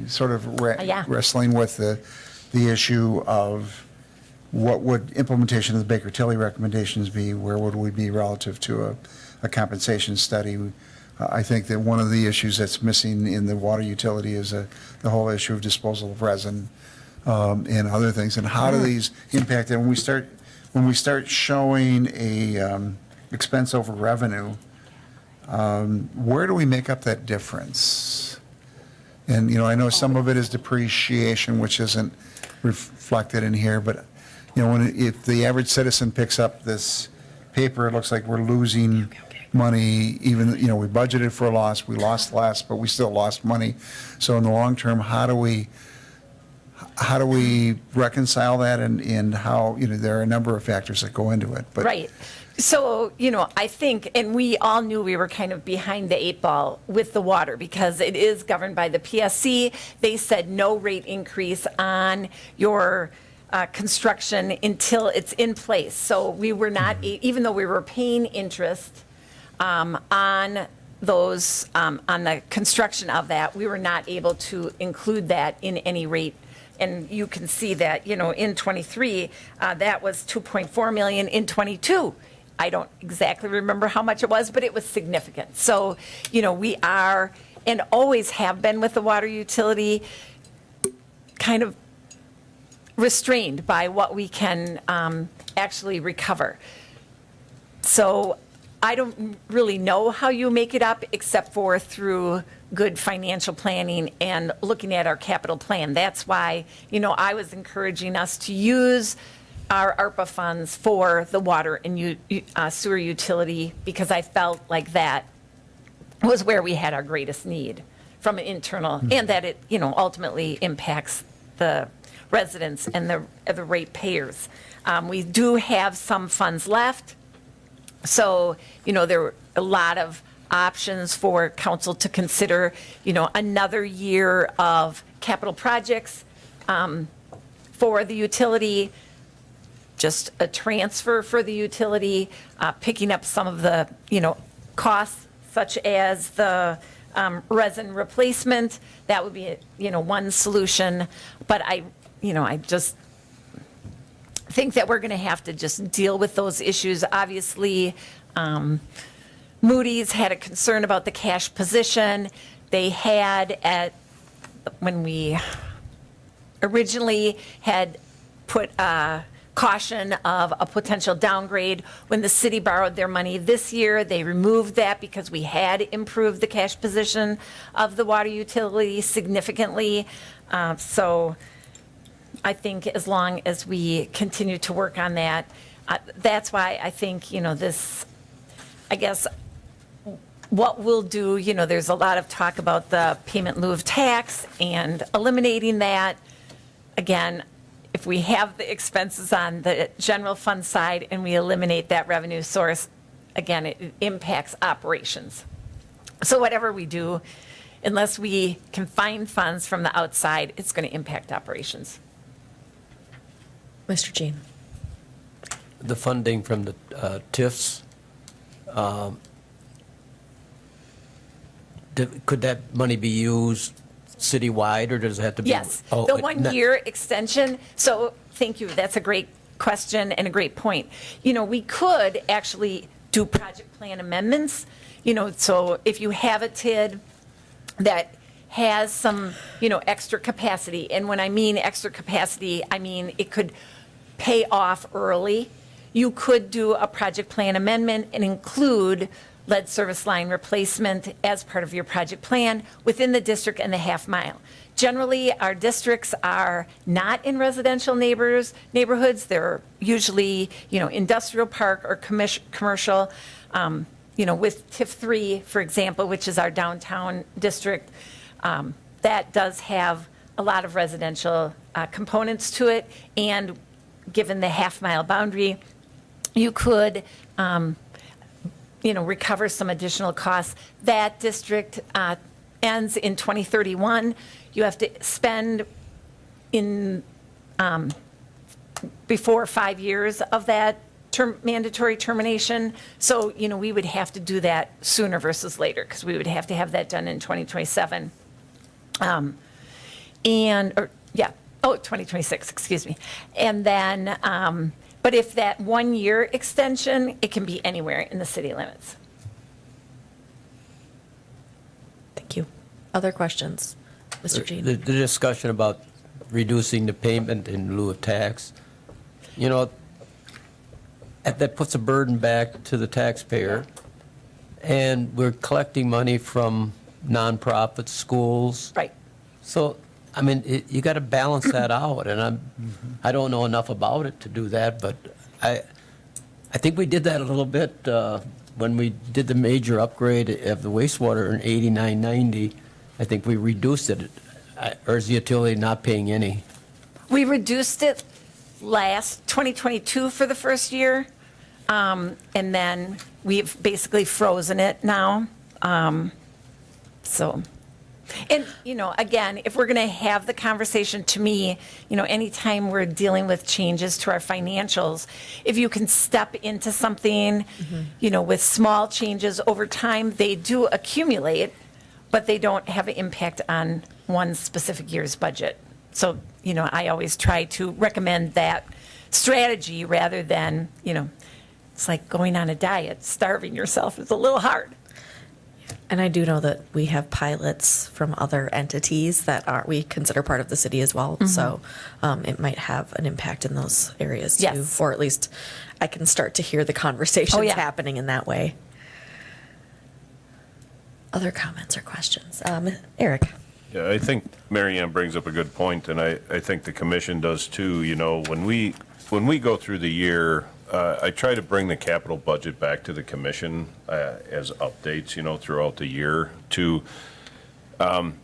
sort of Yeah. wrestling with the issue of what would implementation of the Baker Tilly recommendations be, where would we be relative to a compensation study? I think that one of the issues that's missing in the water utility is the whole issue of disposal of resin, and other things, and how do these impact it? When we start showing a expense over revenue, where do we make up that difference? And, I know some of it is depreciation, which isn't reflected in here, but, if the average citizen picks up this paper, it looks like we're losing money, even, we budgeted for a loss, we lost less, but we still lost money. So in the long term, how do we reconcile that, and how, there are a number of factors that go into it, but. Right. So, I think, and we all knew we were kind of behind the eight ball with the water because it is governed by the PSC. They said no rate increase on your construction until it's in place. So we were not, even though we were paying interest on those, on the construction of that, we were not able to include that in any rate. And you can see that, in '23, that was 2.4 million. In '22, I don't exactly remember how much it was, but it was significant. So, we are, and always have been with the water utility, kind of restrained by what we can actually recover. So I don't really know how you make it up, except for through good financial planning and looking at our capital plan. That's why, I was encouraging us to use our ARPA funds for the water and sewer utility, because I felt like that was where we had our greatest need from an internal, and that it, ultimately impacts the residents and the ratepayers. We do have some funds left. So, there were a lot of options for council to consider, another year of capital projects for the utility, just a transfer for the utility, picking up some of the, costs such as the resin replacement. That would be, one solution. But I just think that we're going to have to just deal with those issues. Obviously, Moody's had a concern about the cash position. They had when we originally had put a caution of a potential downgrade when the city borrowed their money this year. They removed that because we had improved the cash position of the water utility significantly. So I think as long as we continue to work on that, that's why I think, I guess, what we'll do, there's a lot of talk about the payment in lieu of tax and eliminating that. Again, if we have the expenses on the general fund side and we eliminate that revenue source, again, it impacts operations. So whatever we do, unless we can find funds from the outside, it's going to impact operations. Mr. Jean. The funding from the TIFs, could that money be used citywide, or does it have to be? Yes, Oh, the not- one-year extension. So, thank you, that's a great question and a great point. We could actually do project plan amendments, so if you have a TID that has some, extra capacity, and when I mean extra capacity, I mean it could pay off early, you could do a project plan amendment and include lead service line replacement as part of your project plan within the district and the half mile. Generally, our districts are not in residential neighborhoods. They're usually, industrial park or commercial. With TIF 3, for example, which is our downtown district, that does have a lot of residential components to it. And given the half mile boundary, you could recover some additional costs. That district ends in 2031. You have to spend before 5 years of that mandatory termination. So, we would have to do that sooner versus later, because we would have to have that done in 2027. 2026, excuse me. And then, but if that 1-year extension, it can be anywhere in the city limits. Thank you. Other questions? Mr. The Jean? the discussion about reducing the payment in lieu of tax, that puts a burden back to the taxpayer. And we're collecting money from nonprofits, schools. Right. So, you got to balance that out, and I don't know enough about it to do that, but I think we did that a little bit when we did the major upgrade of the wastewater in 89, 90. I think we reduced it, or is the utility not paying any? We reduced it last 2022 for the first year, and then we've basically frozen it now. So, and, again, if we're going to have the conversation, to me, anytime we're dealing with changes to our financials, if you can step into something, with small changes over time, they do accumulate, but they don't have an impact on one specific year's budget. So, I always try to recommend that strategy rather than, it's like going on a diet. Starving yourself is a little hard. And I do know that we have pilots from other entities that we consider part of the city as well. So it might have an impact in those areas too. Yes. Or at least I can start to hear the conversations happening in that way. Other comments or questions? Eric? Yeah, I think Mary Ann brings up a good point, and I think the commission does too. When we go through the year, I try to bring the capital budget back to the commission as updates, throughout the year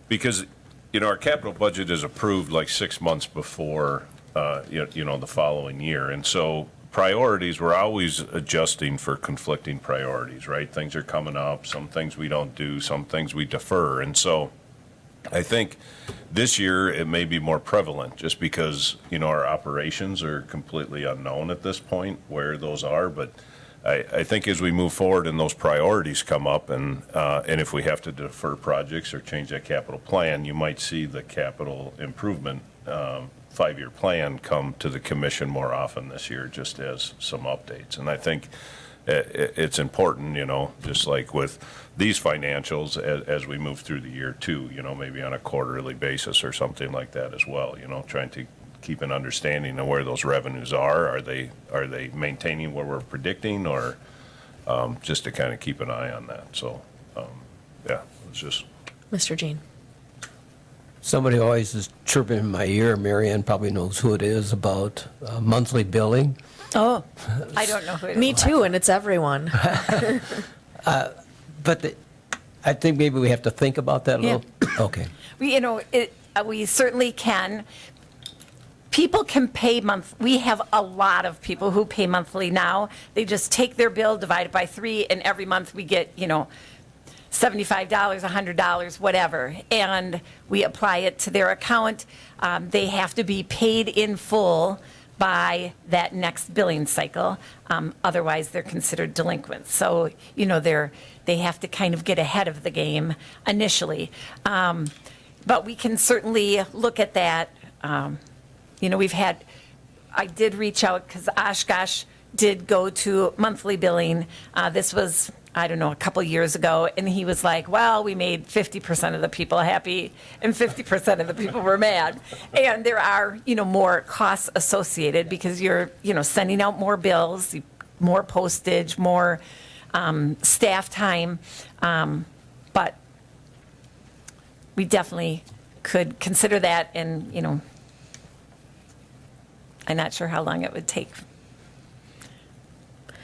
because, our capital budget is approved like 6 months before, the following year. And so priorities, we're always adjusting for conflicting priorities, right? Things are coming up, some things we don't do, some things we defer. And so I think this year it may be more prevalent just because, our operations are completely unknown at this point where those are. But I think as we move forward and those priorities come up and if we have to defer projects or change that capital plan, you might see the capital improvement 5-year plan come to the commission more often this year just as some updates. And I think it's important, just like with these financials as we move through the year too, maybe on a quarterly basis or something like that as well, trying to keep an understanding of where those revenues are. Are they maintaining what we're predicting or just to kind of keep an eye on that. So, it's just. Mr. Jean? Somebody always is chirping in my ear, Mary Ann probably knows who it is, about monthly billing. Oh, I don't know who it is. Me too, and it's everyone. But I think maybe we have to think about that a little. Okay. We certainly can. People can pay We have a lot of people who pay monthly now. They just take their bill, divide it by 3, and every month we get, $75, $100, whatever, and we apply it to their account. They have to be paid in full by that next billing cycle. Otherwise, they're considered delinquent. So, they have to kind of get ahead of the game initially. But we can certainly look at that. I did reach out because Oshkosh did go to monthly billing. This was, I don't know, a couple years ago, and he was like, well, we made 50% of the people happy and 50% of the people were mad. And there are, more costs associated because you're, sending out more bills, more postage, more staff time. But we definitely could consider that, and, I'm not sure how long it would take,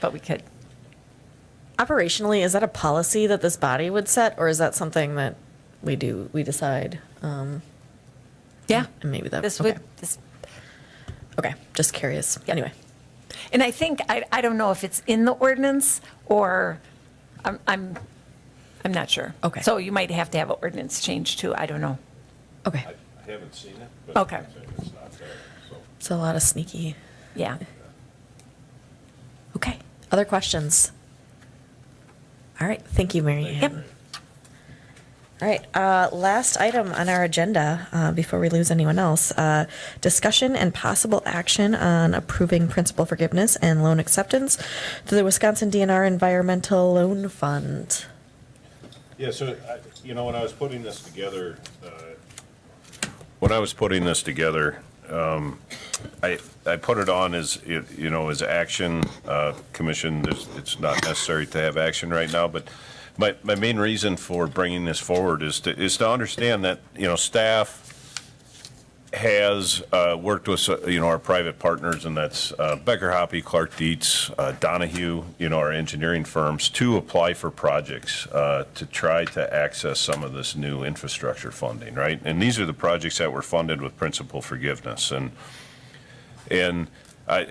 but we could. Operationally, is that a policy that this body would set, or is that something that we decide? Yeah. And maybe that, This okay. would, this, Okay, just curious. Anyway. and I think, I don't know if it's in the ordinance or, I'm not sure. Okay. So you might have to have an ordinance change too, I don't know. Okay. I haven't seen it, but Okay. it's not there, so. It's a lot of sneaky. Yeah. Okay. Other questions? All right, thank you, Mary Ann. Yep. All right, last item on our agenda, before we lose anyone else, discussion and possible action on approving principal forgiveness and loan acceptance to the Wisconsin DNR Environmental Loan Fund. Yeah, so, when I was putting this together, I put it on as, as action, commission. It's not necessary to have action right now, but my main reason for bringing this forward is to understand that, staff has worked with, our private partners, and that's Becker Hoppy, Clark Dietz, Donahue, our engineering firms, to apply for projects to try to access some of this new infrastructure funding, right? And these are the projects that were funded with principal forgiveness. And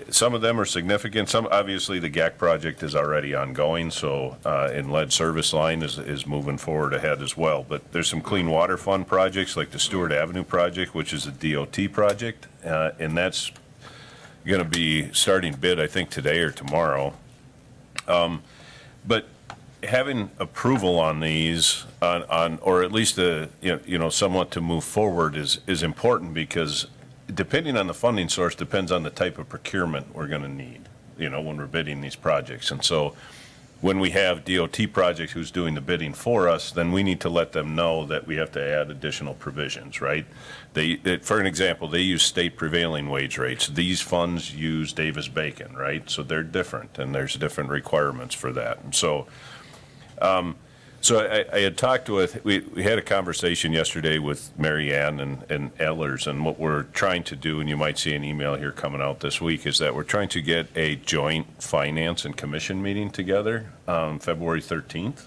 some of them are significant. Some, obviously, the GAC project is already ongoing, so and lead service line is moving forward ahead as well. But there's some clean water fund projects like the Stewart Avenue project, which is a DOT project, and that's going to be starting bid, I think, today or tomorrow. But having approval on these, or at least somewhat to move forward is important, because depending on the funding source, depends on the type of procurement we're going to need, when we're bidding these projects. And so when we have DOT projects who's doing the bidding for us, then we need to let them know that we have to add additional provisions, right? For an example, they use state prevailing wage rates. These funds use Davis-Bacon, right? So they're different, and there's different requirements for that. And so, I had talked with, we had a conversation yesterday with Mary Ann and Ellers, and what we're trying to do, and you might see an email here coming out this week, is that we're trying to get a joint finance and commission meeting together February 13th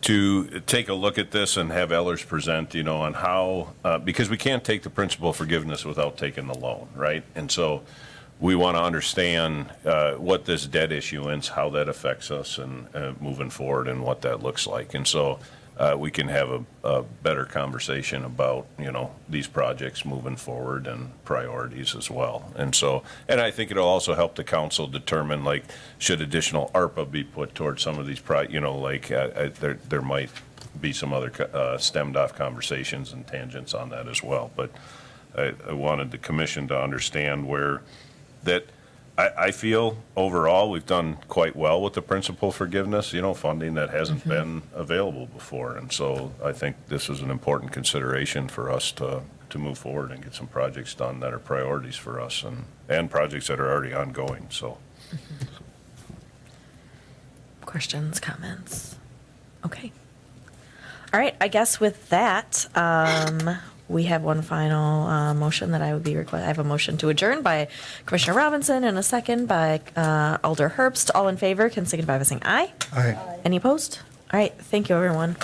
to take a look at this and have Ellers present, on how, because we can't take the principal forgiveness without taking the loan, right? And so we want to understand what this debt issuance, how that affects us, and moving forward, and what that looks like. And so we can have a better conversation about, these projects moving forward and priorities as well. And so, and I think it'll also help the council determine, like, should additional ARPA be put towards some of these there might be some other stemmed off conversations and tangents on that as well. But I wanted the commission to understand where that I feel overall we've done quite well with the principal forgiveness, funding that hasn't been available before. And so I think this is an important consideration for us to move forward and get some projects done that are priorities for us, and projects that are already ongoing, so. Questions, comments? Okay. All right, I guess with that, we have one final motion that I would be requesting. I have a motion to adjourn by Commissioner Robinson and a second by Alder Herbst. All in favor can signify by saying aye. Aye. Any opposed? All right, thank you, everyone.